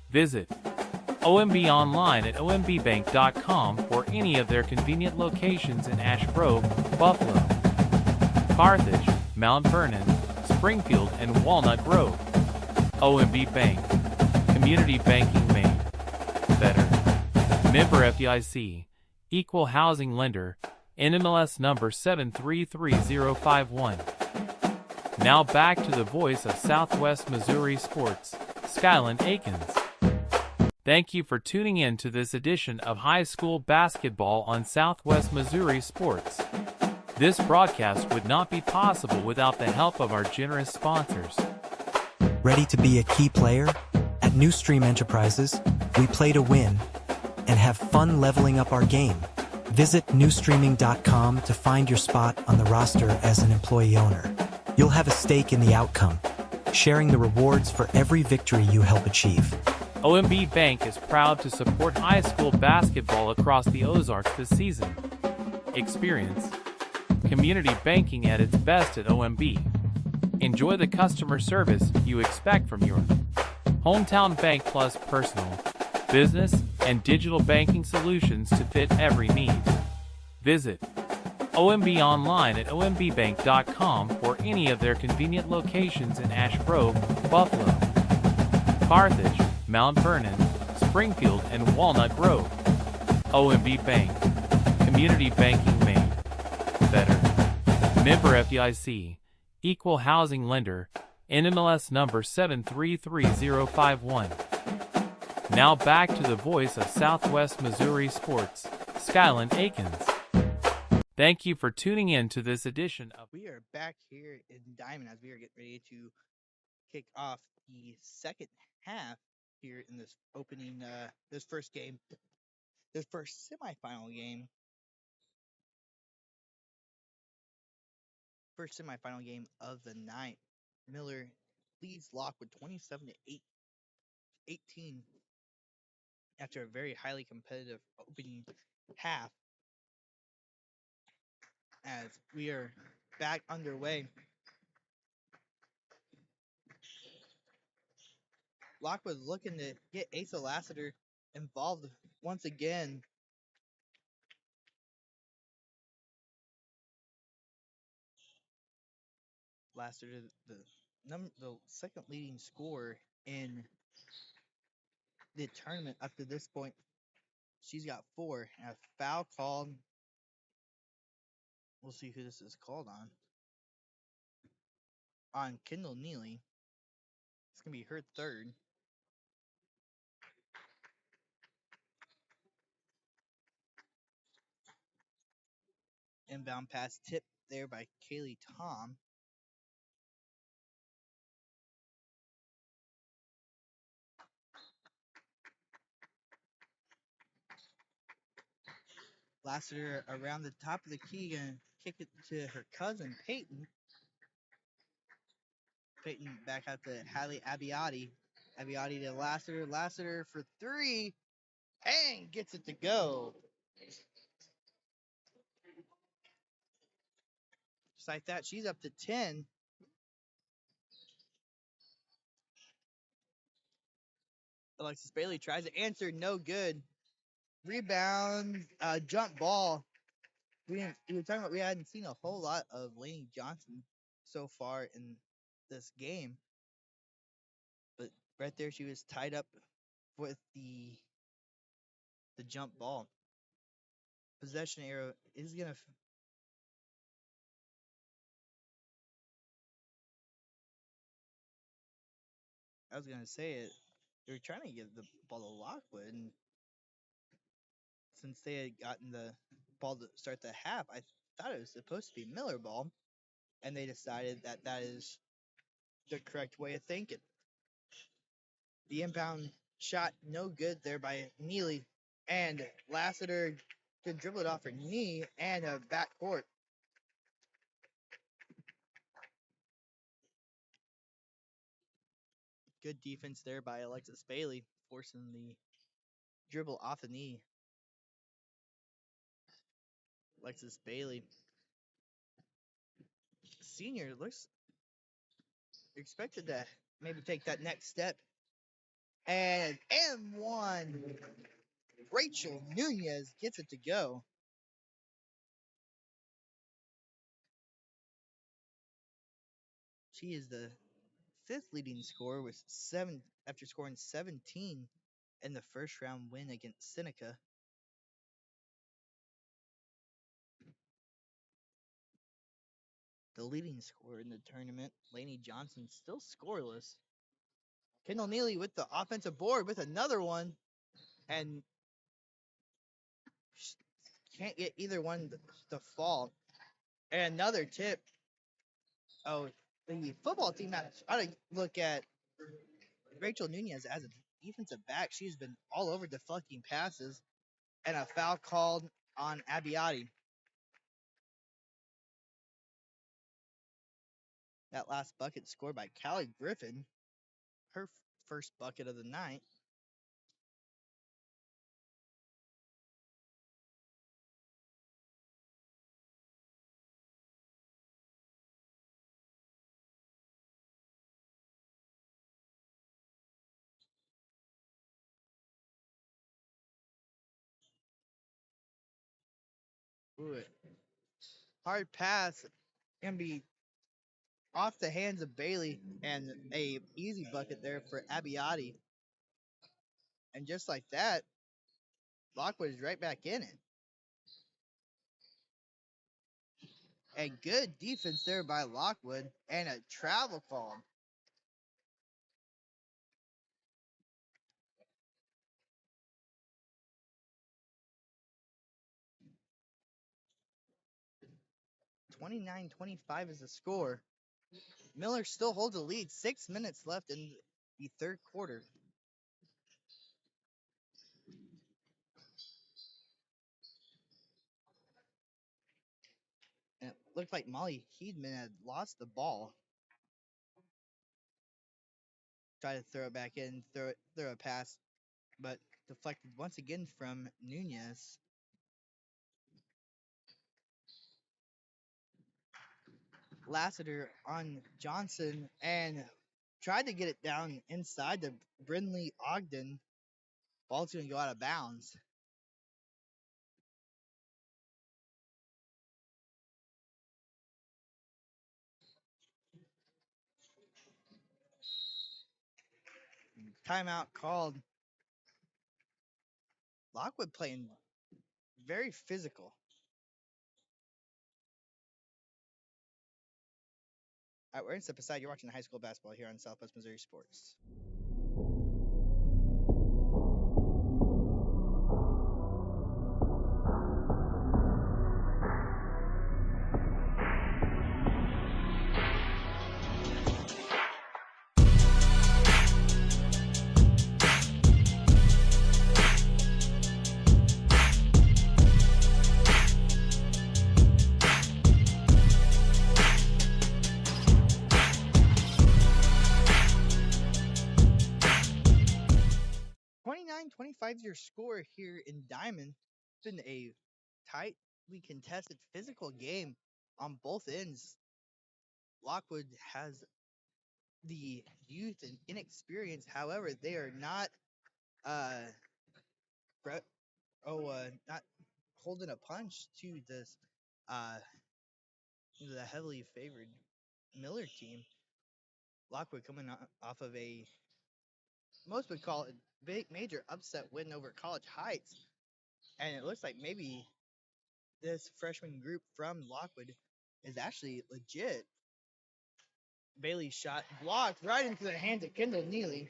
Visit OMB online at ombbank.com for any of their convenient locations in Ash Grove, Buffalo, Carthage, Mount Vernon, Springfield, and Walnut Grove. OMB Bank. Community banking made better. Member FDIC. Equal housing lender. NMLS number 733051. Now back to the voice of Southwest Missouri Sports, Skyland Akins. Thank you for tuning in to this edition of High School Basketball on Southwest Missouri Sports. This broadcast would not be possible without the help of our generous sponsors. Ready to be a key player? At New Stream Enterprises, we play to win and have fun leveling up our game. Visit newstreaming.com to find your spot on the roster as an employee owner. You'll have a stake in the outcome, sharing the rewards for every victory you help achieve. OMB Bank is proud to support high school basketball across the Ozarks this season. Experience community banking at its best at OMB. Enjoy the customer service you expect from your hometown bank, plus personal, business, and digital banking solutions to fit every need. Visit OMB online at ombbank.com for any of their convenient locations in Ash Grove, Buffalo, Carthage, Mount Vernon, Springfield, and Walnut Grove. OMB Bank. Community banking made better. Member FDIC. Equal housing lender. NMLS number 733051. Now back to the voice of Southwest Missouri Sports, Skyland Akins. Thank you for tuning in to this edition of... We are back here in Diamond as we are getting ready to kick off the second half here in this opening, this first game, this first semifinal game. First semifinal game of the night. Miller leads Lockwood 27 to 18 after a very highly competitive opening half. As we are back underway, Lockwood looking to get Asa Lassiter involved once again. Lassiter, the second leading scorer in the tournament up to this point. She's got 4. And a foul called. We'll see who this is called on. On Kendall Neely. It's going to be her third. Inbound pass tipped there by Kaylee Tom. Lassiter around the top of the key, going to kick it to her cousin, Peyton. Peyton back out to Hallie Abbiati. Abbiati to Lassiter. Lassiter for 3. And gets it to go. Just like that, she's up to 10. Alexis Bailey tries to answer, no good. Rebound, jump ball. We were talking about we hadn't seen a whole lot of Lainey Johnson so far in this game, but right there she was tied up with the jump ball. Possession arrow is gonna. I was gonna say it. They were trying to give the ball to Lockwood, and since they had gotten the ball to start the half, I thought it was supposed to be Miller ball, and they decided that that is the correct way of thinking. The inbound shot no good there by Neely, and Lassiter to dribble it off her knee and a back court. Good defense there by Alexis Bailey, forcing the dribble off the knee. Alexis Bailey, senior, looks expected to maybe take that next step. And M1, Rachel Nunez gets it to go. She is the fifth leading scorer with 7 after scoring 17 in the first round win against Seneca. The leading scorer in the tournament, Lainey Johnson, still scoreless. Kendall Neely with the offensive board with another one, and can't get either one to fall. And another tip. Oh, the football team ought to look at Rachel Nunez as a defensive back. She's been all over deflecting passes, and a foul called on Abbiati. That last bucket scored by Callie Griffin, her first bucket of the night. Ooh, hard pass can be off the hands of Bailey, and a easy bucket there for Abbiati. And just like that, Lockwood is right back in it. A good defense there by Lockwood, and a travel call. (29-25) is the score. Miller still holds the lead. 6 minutes left in the third quarter. And it looked like Molly Heedman had lost the ball. Tried to throw it back in, throw a pass, but deflected once again from Nunez. Lassiter on Johnson and tried to get it down inside to Brindley Ogden. Ball's going to go out of bounds. Timeout called. Lockwood playing very physical. All right, we're in Step Aside. You're watching high school basketball here on Southwest Missouri Sports. 29-25 is your score here in Diamond. It's been a tightly contested physical game on both ends. Lockwood has the youth and inexperience. However, they are not not holding a punch to this the heavily favored Miller team. Lockwood coming off of a most would call it big major upset win over College Heights, and it looks like maybe this freshman group from Lockwood is actually legit. Bailey's shot blocked right into the hands of Kendall Neely.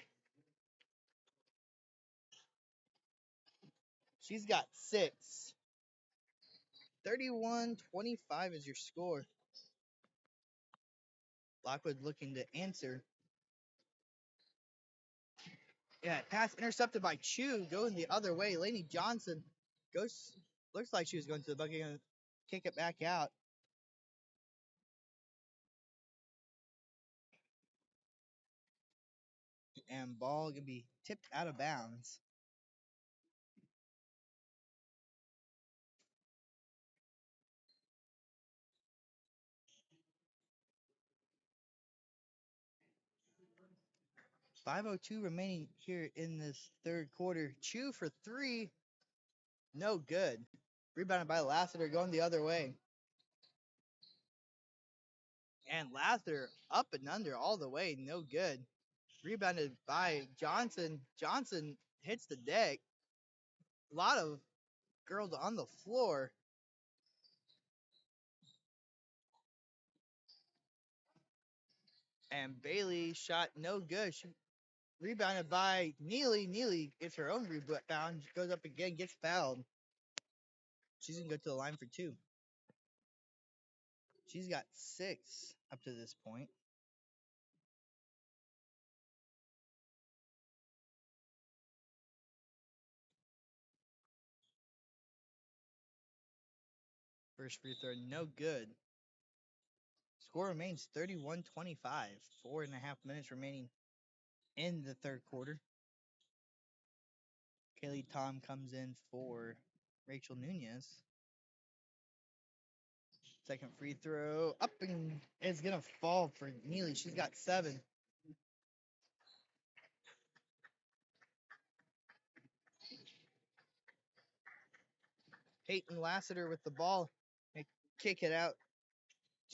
She's got 6. 31-25 is your score. Lockwood looking to answer. Yeah, pass intercepted by Chu, going the other way. Lainey Johnson goes Looks like she was going to the bucket and kick it back out. And ball gonna be tipped out of bounds. .502 remaining here in this third quarter. Chu for three. No good. Rebounded by Lassiter going the other way. And Lassiter up and under all the way. No good. Rebounded by Johnson. Johnson hits the deck. A lot of girls on the floor. And Bailey shot no good. She rebounded by Neely. Neely gets her own rebound. Goes up again, gets fouled. She's going to go to the line for two. She's got 6 up to this point. First free throw, no good. Score remains 31-25. 4.5 minutes remaining in the third quarter. Kaylee Tom comes in for Rachel Nunez. Second free throw up and it's gonna fall for Neely. She's got 7. Peyton Lassiter with the ball. They kick it out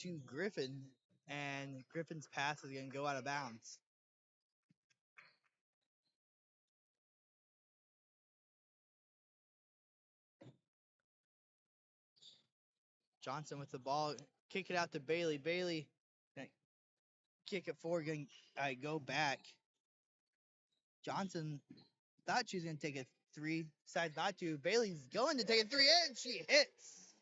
to Griffin, and Griffin's pass is gonna go out of bounds. Johnson with the ball, kick it out to Bailey. Bailey kick it forward, gonna go back. Johnson thought she was going to take a 3, decided not to. Bailey's going to take a 3, and she hits.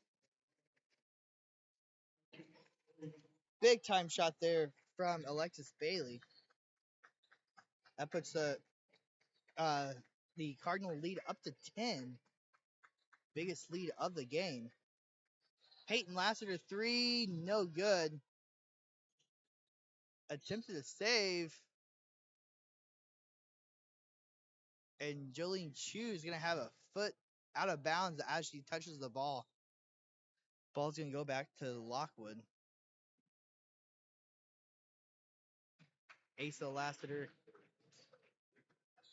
Big time shot there from Alexis Bailey. That puts the Cardinal lead up to 10. Biggest lead of the game. Peyton Lassiter 3, no good. Attempted to save. And Jolene Chu is going to have a foot out of bounds as she touches the ball. Ball's going to go back to Lockwood. Asa Lassiter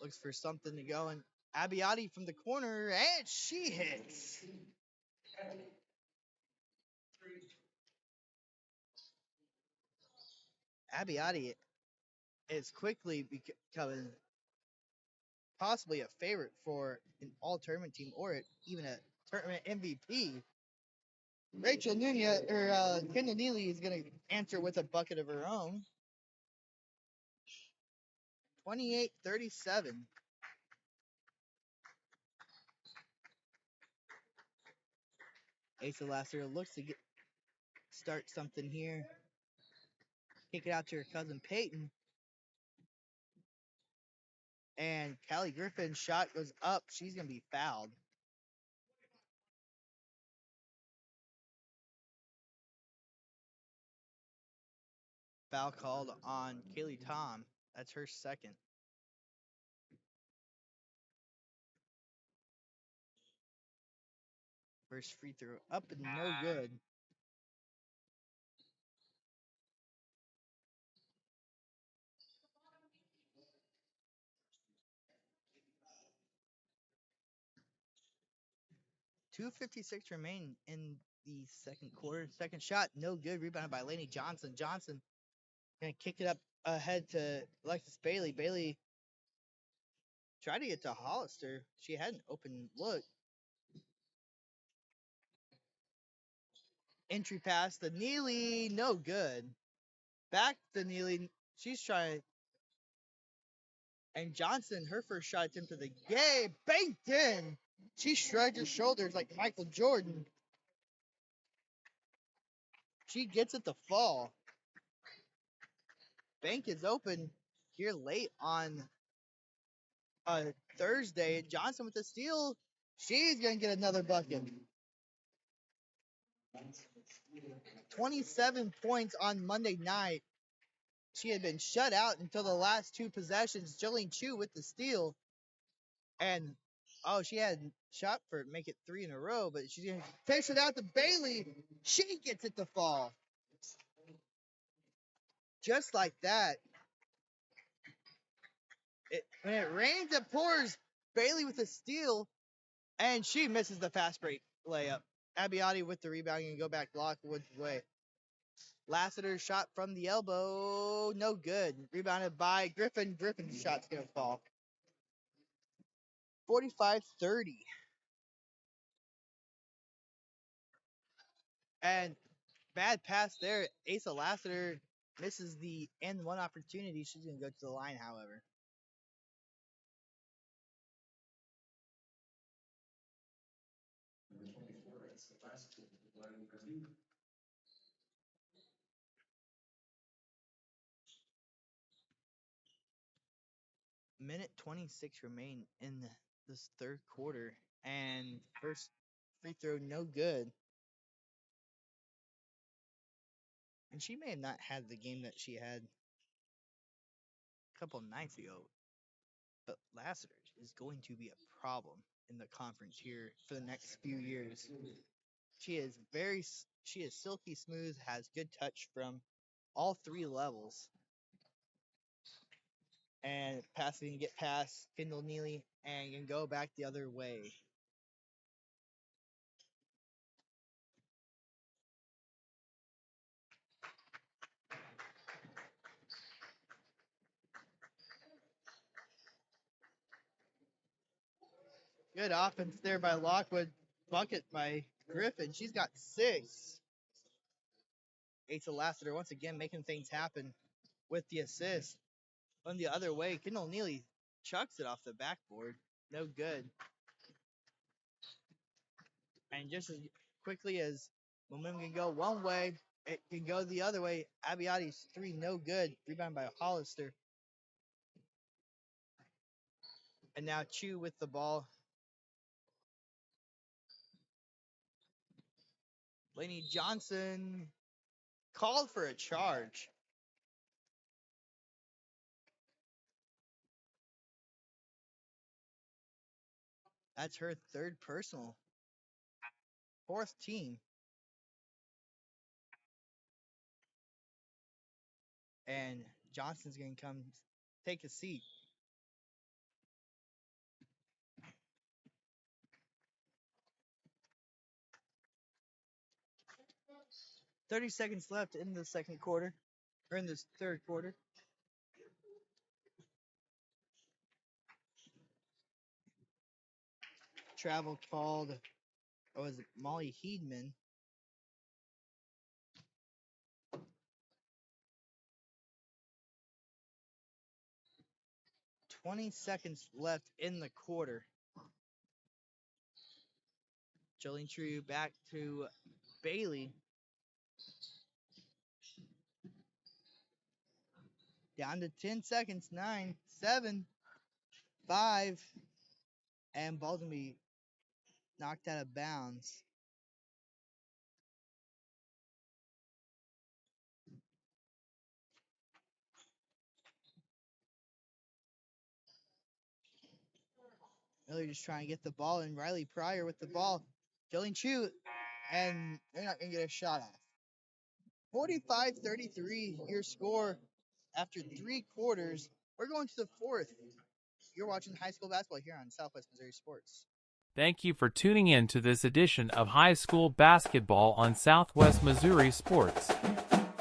looks for something to go, and Abiotti from the corner, and she hits. Abiotti is quickly becoming possibly a favorite for an all-tournament team or even a tournament MVP. Rachel Nunez or Kendall Neely is going to answer with a bucket of her own. 28-37. Asa Lassiter looks to start something here. Kick it out to her cousin Peyton. And Callie Griffin's shot goes up. She's going to be fouled. Foul called on Kaylee Tom. That's her second. First free throw up and no good. .256 remain in the second quarter. Second shot, no good. Rebounded by Lainey Johnson. Johnson gonna kick it up ahead to Alexis Bailey. Bailey tried to get to Hollister. She had an open look. Entry pass to Neely, no good. Back to Neely. She's trying. And Johnson, her first shot attempt of the game, banked in. She shrugged her shoulders like Michael Jordan. She gets it to fall. Bank is open here late on Thursday. Johnson with the steal. She's going to get another bucket. 27 points on Monday night. She had been shut out until the last two possessions. Jolene Chu with the steal. And, she had shot for it, make it 3 in a row, but she's going to takes it out to Bailey. She gets it to fall. Just like that. When it rains, it pours. Bailey with a steal, and she misses the fast break layup. Abiotti with the rebound and go back Lockwood's way. Lassiter's shot from the elbow, no good. Rebounded by Griffin. Griffin's shot's going to fall. 45-30. And bad pass there. Asa Lassiter misses the end one opportunity. She's going to go to the line, however. Minute 26 remain in this third quarter, and first free throw no good. And she may have not had the game that she had a couple nights ago, but Lassiter is going to be a problem in the conference here for the next few years. She is silky smooth, has good touch from all three levels. And passing can get past Kendall Neely and can go back the other way. Good offense there by Lockwood. Bucket by Griffin. She's got 6. Asa Lassiter once again making things happen with the assist. On the other way, Kendall Neely chucks it off the backboard. No good. And just as quickly as momentum can go one way, it can go the other way. Abiotti's 3 no good. Rebound by Hollister. And now Chu with the ball. Lainey Johnson called for a charge. That's her 3rd personal. 4th team. And Johnson's going to come take a seat. "30 seconds left in the second quarter, or in this third quarter. Travel called, was it Molly Heedman? "20 seconds left in the quarter. Jolene True back to Bailey. Down to 10 seconds. 9, 7, 5. And ball's going to be knocked out of bounds. Really just trying to get the ball, and Riley Pryor with the ball. Jolene True, and they're not going to get a shot off. 45-33, your score after 3 quarters. We're going to the 4th. You're watching high school basketball here on Southwest Missouri Sports. Thank you for tuning in to this edition of High School Basketball on Southwest Missouri Sports.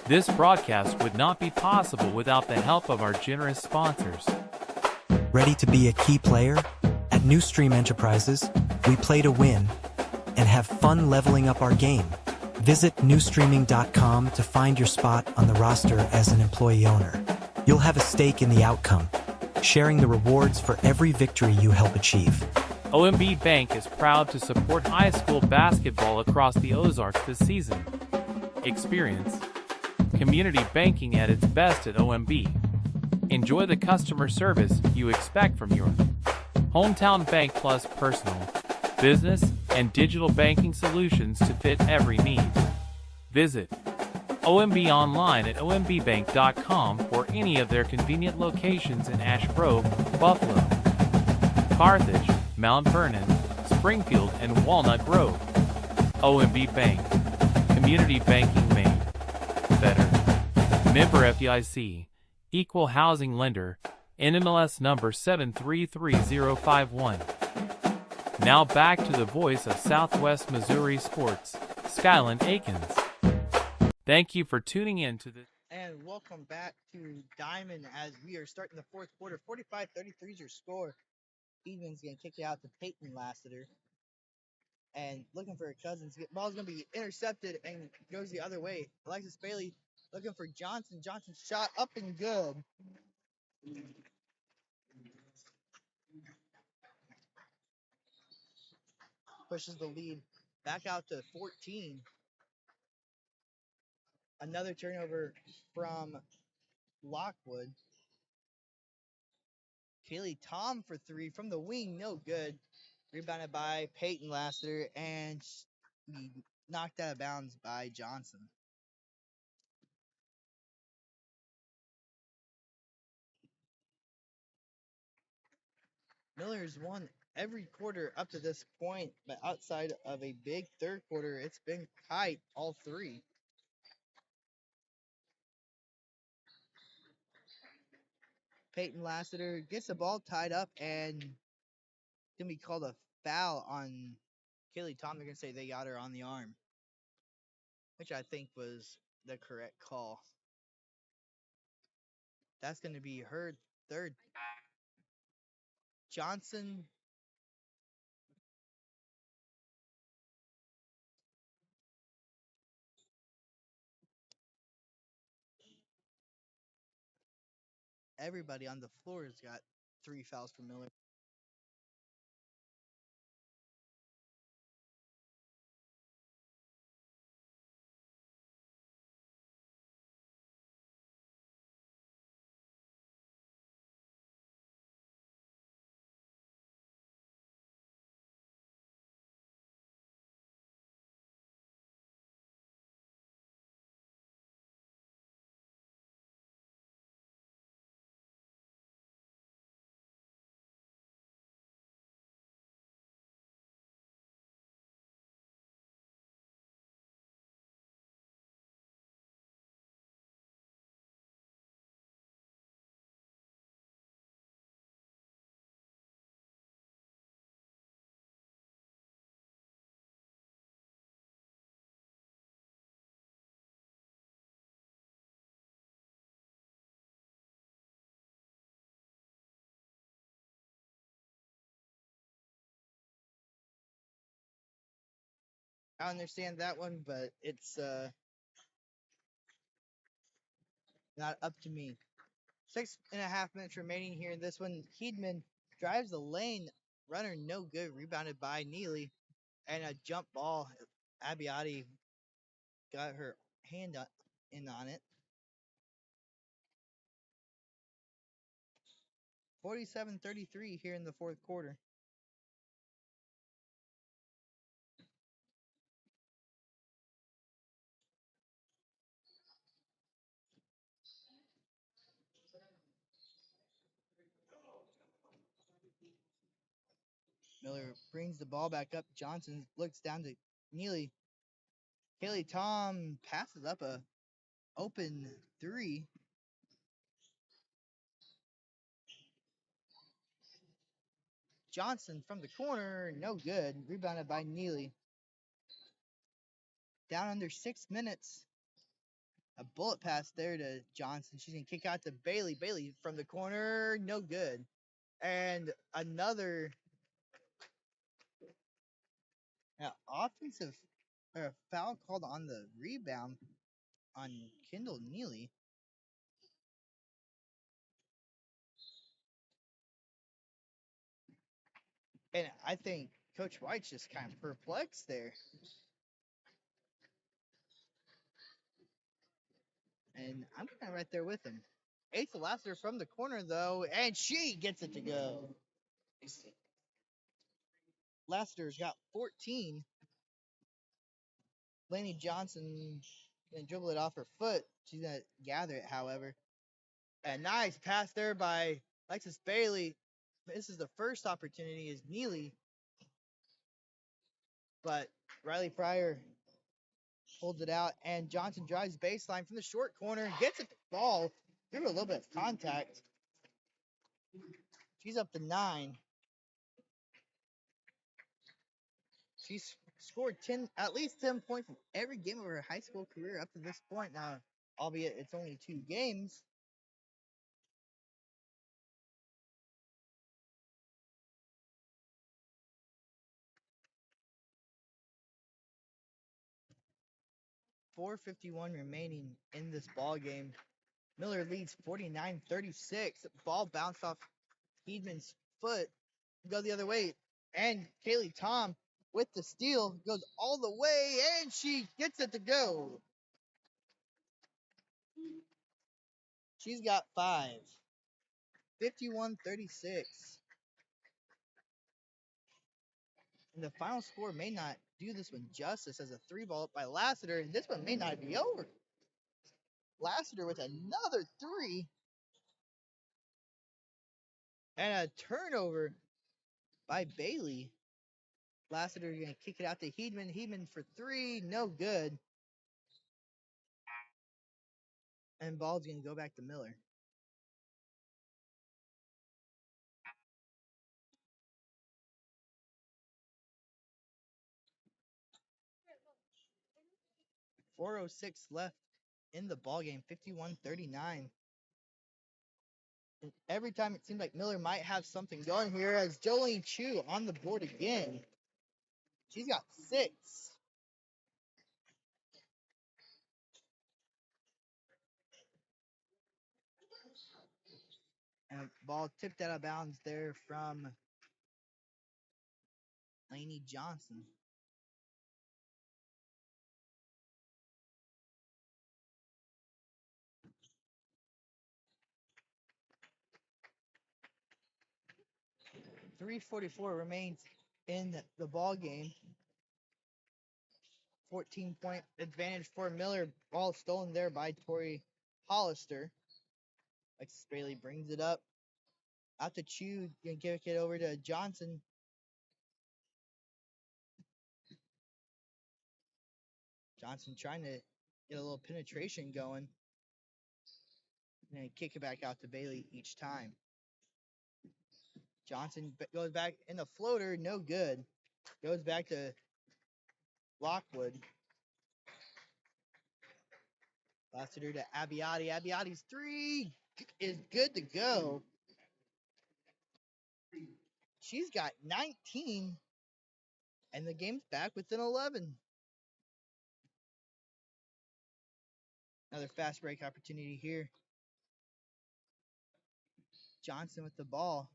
This broadcast would not be possible without the help of our generous sponsors. Ready to be a key player? At New Stream Enterprises, we play to win and have fun leveling up our game. Visit newstreaming.com to find your spot on the roster as an employee owner. You'll have a stake in the outcome, sharing the rewards for every victory you help achieve. OMB Bank is proud to support high school basketball across the Ozarks this season. Experience community banking at its best at OMB. Enjoy the customer service you expect from your hometown bank plus personal, business, and digital banking solutions to fit every need. Visit OMB online at ombbank.com or any of their convenient locations in Ash Grove, Buffalo, Carthage, Mount Vernon, Springfield, and Walnut Grove. OMB Bank. Community banking made better. Member FDIC. Equal housing lender. NMLS number 733051. Now back to the voice of Southwest Missouri sports, Skyland Akins. Thank you for tuning in to the. And welcome back to Diamond as we are starting the fourth quarter. 45-33 is your score. Eden's going to kick it out to Peyton Lassiter. And looking for her cousins. Ball's going to be intercepted and goes the other way. Alexis Bailey looking for Johnson. Johnson's shot up and good. Pushes the lead back out to 14. Another turnover from Lockwood. Kaylee Tom for three from the wing, no good. Rebounded by Peyton Lassiter and knocked out of bounds by Johnson. Miller's won every quarter up to this point, but outside of a big third quarter, it's been tight all three. Peyton Lassiter gets the ball tied up and gonna be called a foul on Kaylee Tom. They're gonna say they got her on the arm, which I think was the correct call. That's gonna be her third. Johnson everybody on the floor has got 3 fouls for Miller. I understand that one, but it's not up to me. 6.5 minutes remaining here in this one. Heedman drives the lane, runner no good, rebounded by Neely, and a jump ball. Abiotti got her hand in on it. 47-33 here in the fourth quarter. Miller brings the ball back up. Johnson looks down to Neely. Kaylee Tom passes up a open three. Johnson from the corner, no good. Rebounded by Neely. Down under 6 minutes. A bullet pass there to Johnson. She's going to kick out to Bailey. Bailey from the corner, no good. And another offensive or foul called on the rebound on Kendall Neely. And I think Coach White's just kind of perplexed there. And I'm kind of right there with him. Asa Lassiter from the corner, though, and she gets it to go. Lassiter's got 14. Lainey Johnson gonna dribble it off her foot. She's gonna gather it, however. A nice pass there by Alexis Bailey. This is the first opportunity is Neely, but Riley Pryor holds it out, and Johnson drives baseline from the short corner, gets it to ball, give her a little bit of contact. She's up to 9. She's scored at least 10 points in every game of her high school career up to this point. Now, albeit it's only 2 games. .451 remaining in this ball game. Miller leads 49-36. Ball bounced off Heedman's foot, go the other way, and Kaylee Tom with the steal goes all the way, and she gets it to go. She's got 5. 51-36. And the final score may not do this one justice as a 3-ball up by Lassiter, and this one may not be over. Lassiter with another 3. And a turnover by Bailey. Lassiter going to kick it out to Heedman. Heedman for 3, no good. And ball's going to go back to Miller. .406 left in the ball game, 51-39. And every time it seemed like Miller might have something going here as Jolene Chu on the board again. She's got 6. And ball tipped out of bounds there from Lainey Johnson. .344 remains in the ball game. 14-point advantage for Miller. Ball stolen there by Tori Hollister. Alexis Bailey brings it up. Out to Chu, gonna give it over to Johnson. Johnson trying to get a little penetration going. And kick it back out to Bailey each time. Johnson goes back in the floater, no good. Goes back to Lockwood. Lassiter to Abbiati. Abbiati's 3 is good to go. She's got 19, and the game's back within 11. Another fast break opportunity here. Johnson with the ball.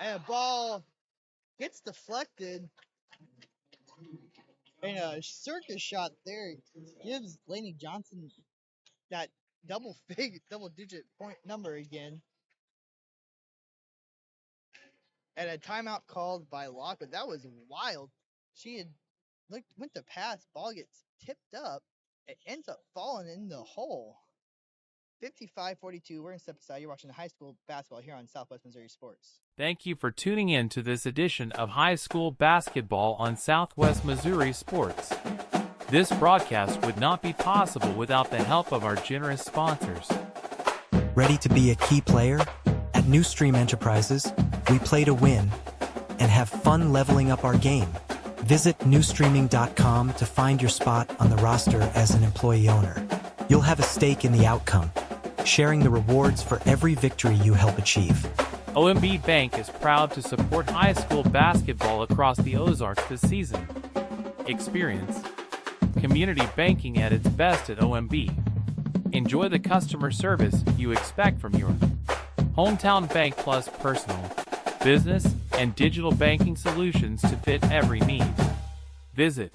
And a ball gets deflected. And a circus shot there gives Lainey Johnson that double-digit point number again. And a timeout called by Lockwood. That was wild. She had went to pass, ball gets tipped up. It ends up falling in the hole. 55-42. We're going to step aside. You're watching high school basketball here on Southwest Missouri Sports. Thank you for tuning in to this edition of High School Basketball on Southwest Missouri Sports. This broadcast would not be possible without the help of our generous sponsors. Ready to be a key player? At New Stream Enterprises, we play to win and have fun leveling up our game. Visit newstreaming.com to find your spot on the roster as an employee owner. You'll have a stake in the outcome, sharing the rewards for every victory you help achieve. OMB Bank is proud to support high school basketball across the Ozarks this season. Experience community banking at its best at OMB. Enjoy the customer service you expect from your hometown bank plus personal, business, and digital banking solutions to fit every need. Visit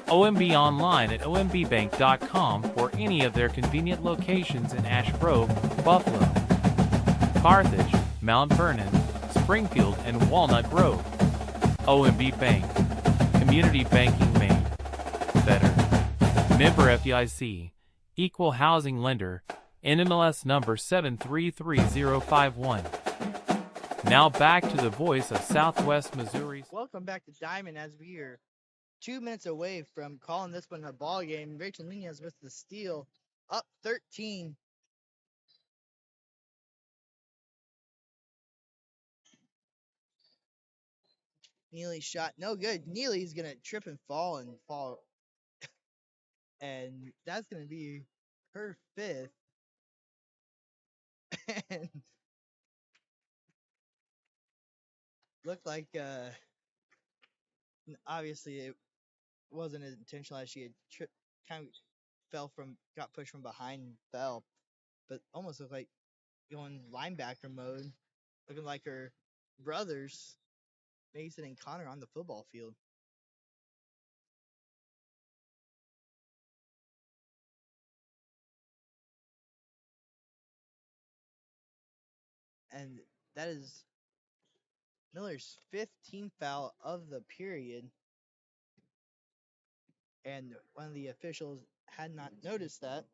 OMB online at ombbank.com or any of their convenient locations in Ash Grove, Buffalo, Carthage, Mount Vernon, Springfield, and Walnut Grove. OMB Bank. Community banking made better. Member FDIC. Equal housing lender. NMLS number 733051. Now back to the voice of Southwest Missouri. Welcome back to Diamond as we are 2 minutes away from calling this one a ball game. Rachel Nunez with the steal, up 13. Neely's shot, no good. Neely's gonna trip and fall, and that's gonna be her fifth. And looked like obviously it wasn't as intentional as she had tripped, kind of got pushed from behind and fell, but almost looked like going linebacker mode, looking like her brothers, Mason and Connor, on the football field. And that is Miller's fifth team foul of the period. And one of the officials had not noticed that.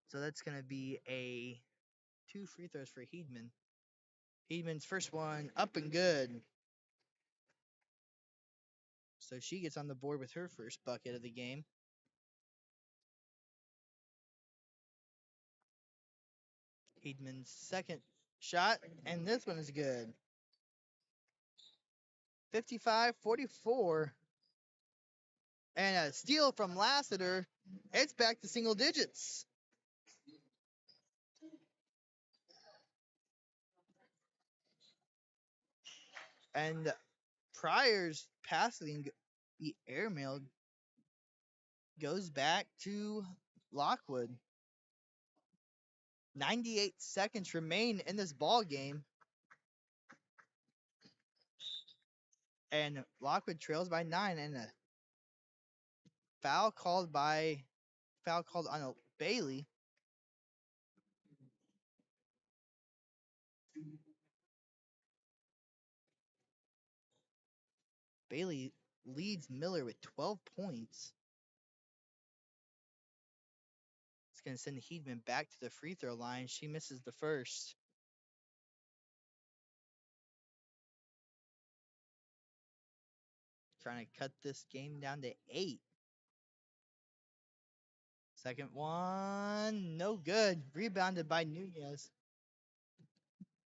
So that's going to be a 2 free throws for Heedman. Heedman's first one up and good. So she gets on the board with her first bucket of the game. Heedman's second shot, and this one is good. 55-44. And a steal from Lassiter. It's back to single digits. And Pryor's passing, the airmail, goes back to Lockwood. 98 seconds remain in this ball game. And Lockwood trails by 9, and a foul called on Bailey. Bailey leads Miller with 12 points. It's going to send Heedman back to the free throw line. She misses the first. Trying to cut this game down to 8. Second one, no good. Rebounded by Nunez.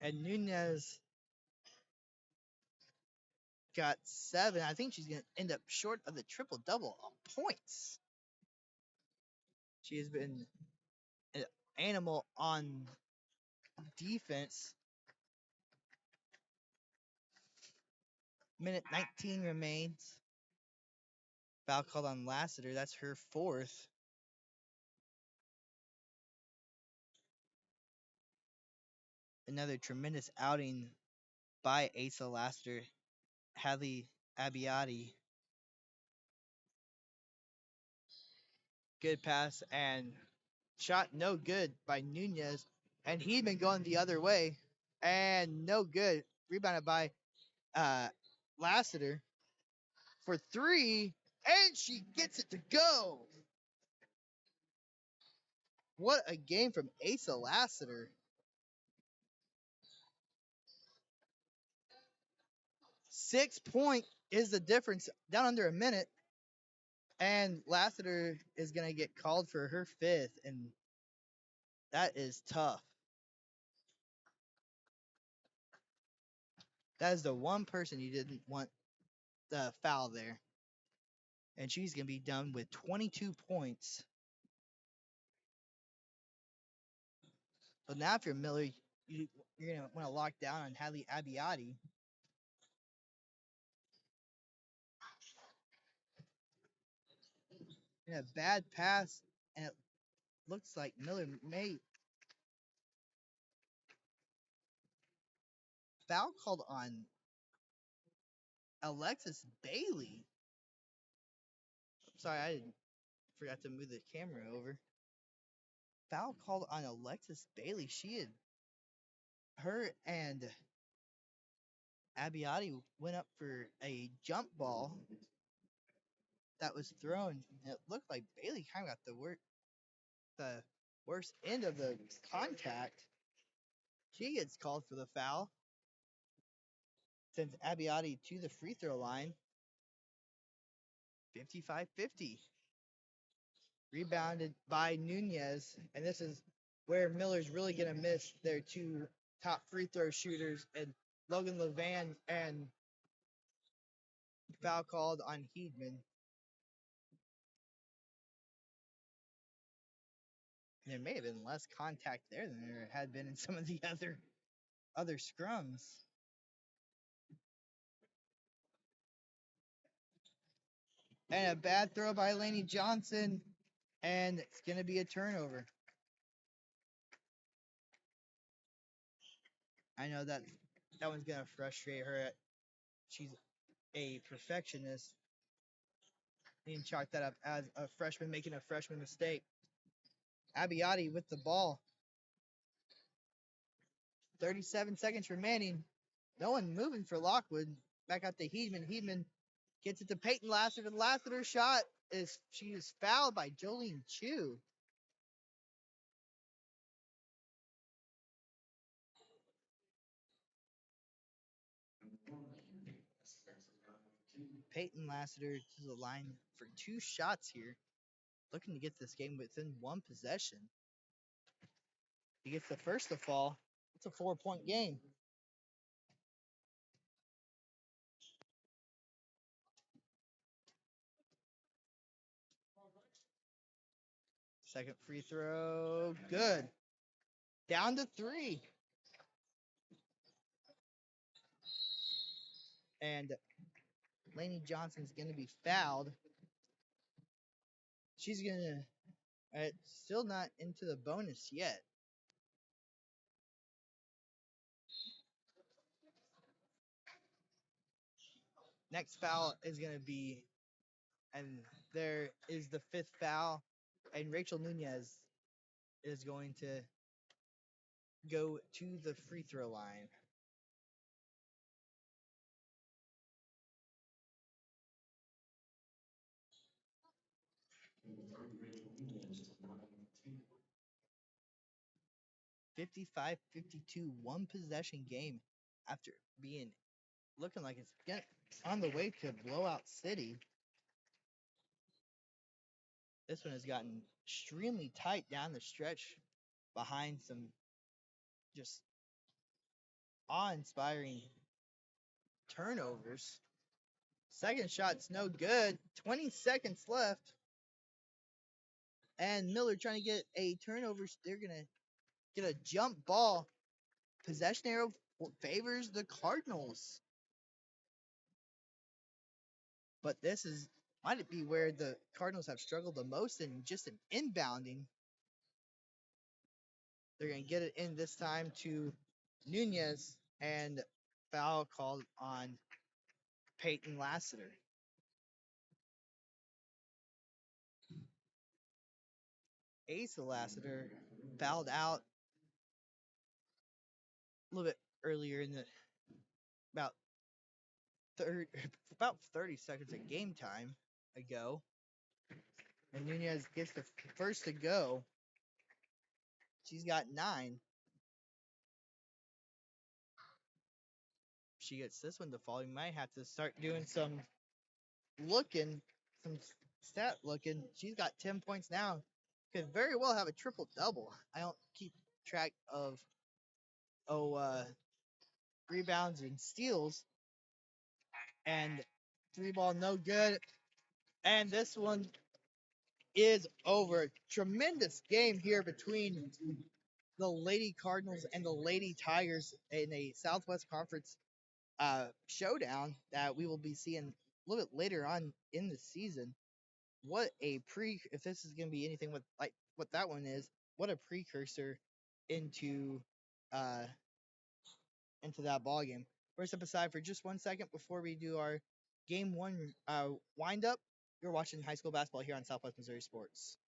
And Nunez got 7. I think she's going to end up short of the triple-double on points. She has been an animal on defense. Minute 19 remains. Foul called on Lassiter. That's her fourth. Another tremendous outing by Asa Lassiter. Hadley Abbiati. Good pass and shot no good by Nunez. And he'd been going the other way. And no good. Rebounded by Lassiter for 3. And she gets it to go. What a game from Asa Lassiter. 6 point is the difference, down under a minute. And Lassiter is going to get called for her 5th. And that is tough. That is the one person you didn't want the foul there. And she's going to be done with 22 points. So now if you're Miller, you're going to want to lock down on Hadley Abbiati. And a bad pass, and it looks like Miller may foul called on Alexis Bailey. Sorry, I forgot to move the camera over. Foul called on Alexis Bailey. Her and Abiotti went up for a jump ball that was thrown. And it looked like Bailey kind of got the worst end of the contact. She gets called for the foul. Sends Abiotti to the free throw line. 55-50. Rebounded by Nunez. And this is where Miller's really going to miss their two top free throw shooters, and Logan Levan, and foul called on Heedman. There may have been less contact there than there had been in some of the other scrums. And a bad throw by Laney Johnson, and it's going to be a turnover. I know that one's going to frustrate her. She's a perfectionist. You can chalk that up as a freshman making a freshman mistake. Abiotti with the ball. 37 seconds remaining. No one moving for Lockwood. Back out to Heedman. Heedman gets it to Peyton Lassiter. Lassiter's shot she is fouled by Jolene Chu. Peyton Lassiter to the line for 2 shots here. Looking to get this game within 1 possession. He gets the first to fall. It's a 4-point game. Second free throw. Good. Down to 3. And Laney Johnson's going to be fouled. She's going to... still not into the bonus yet. Next foul is going to be... And there is the 5th foul. And Rachel Nunez is going to go to the free throw line. $55-52, 1 possession game after being looking like it's on the way to blowout city. This one has gotten extremely tight down the stretch behind some just awe-inspiring turnovers. Second shot's no good. 20 seconds left. And Miller trying to get a turnover. They're going to get a jump ball. Possession arrow favors the Cardinals. But might it be where the Cardinals have struggled the most in just an inbounding. They're going to get it in this time to Nunez, and foul called on Peyton Lassiter. Asa Lassiter fouled out a little bit earlier in the about 30 seconds of game time ago. And Nunez gets the first to go. She's got 9. She gets this one to fall. You might have to start doing some stat looking. She's got 10 points now. Could very well have a triple double. I don't keep track of rebounds and steals. And 3 ball no good. And this one is over. Tremendous game here between the Lady Cardinals and the Lady Tigers in a Southwest Conference showdown that we will be seeing a little bit later on in the season. If this is going to be anything like what that one is, what a precursor into into that ball game. We're step aside for just 1 second before we do our game one wind up. You're watching high school basketball here on Southwest Missouri Sports.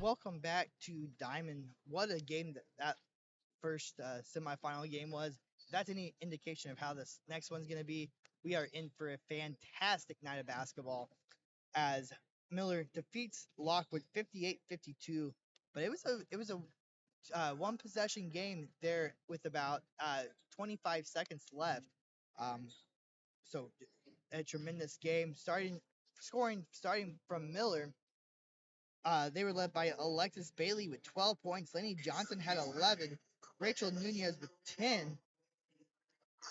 Welcome back to Diamond. What a game that first semifinal game was. If that's any indication of how this next one's going to be. We are in for a fantastic night of basketball as Miller defeats Lockwood 58-52. But it was a one possession game there with about 25 seconds left. Um, so a tremendous game. Starting from Miller. They were led by Alexis Bailey with 12 points. Lenny Johnson had 11. Rachel Nunez with 10.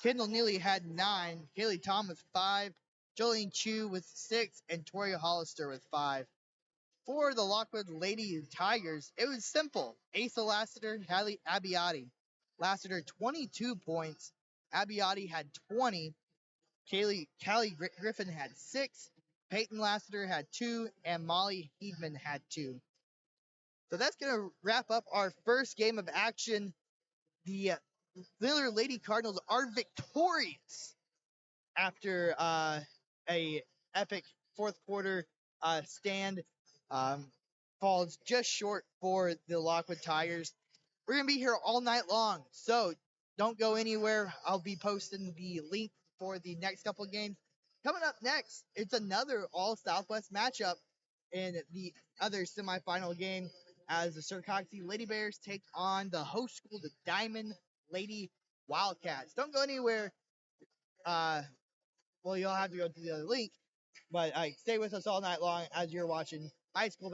Kendall Neely had 9. Haley Thomas 5. Jolene Chu with 6. And Tori Hollister with 5. For the Lockwood Lady Tigers, it was simple. Asa Lassiter, Hallie Abiotti. Lassiter 22 points. Abiotti had 20. Callie Griffin had 6. Peyton Lassiter had 2. And Molly Heedman had 2. So that's going to wrap up our first game of action. The Lillard Lady Cardinals are victorious after a epic fourth quarter stand. Falls just short for the Lockwood Tigers. We're going to be here all night long, so don't go anywhere. I'll be posting the link for the next couple of games. Coming up next, it's another All Southwest matchup in the other semifinal game as the Sircoxie Lady Bears take on the host school, the Diamond Lady Wildcats. Don't go anywhere. Well, you'll have to go to the other link, but stay with us all night long as you're watching high school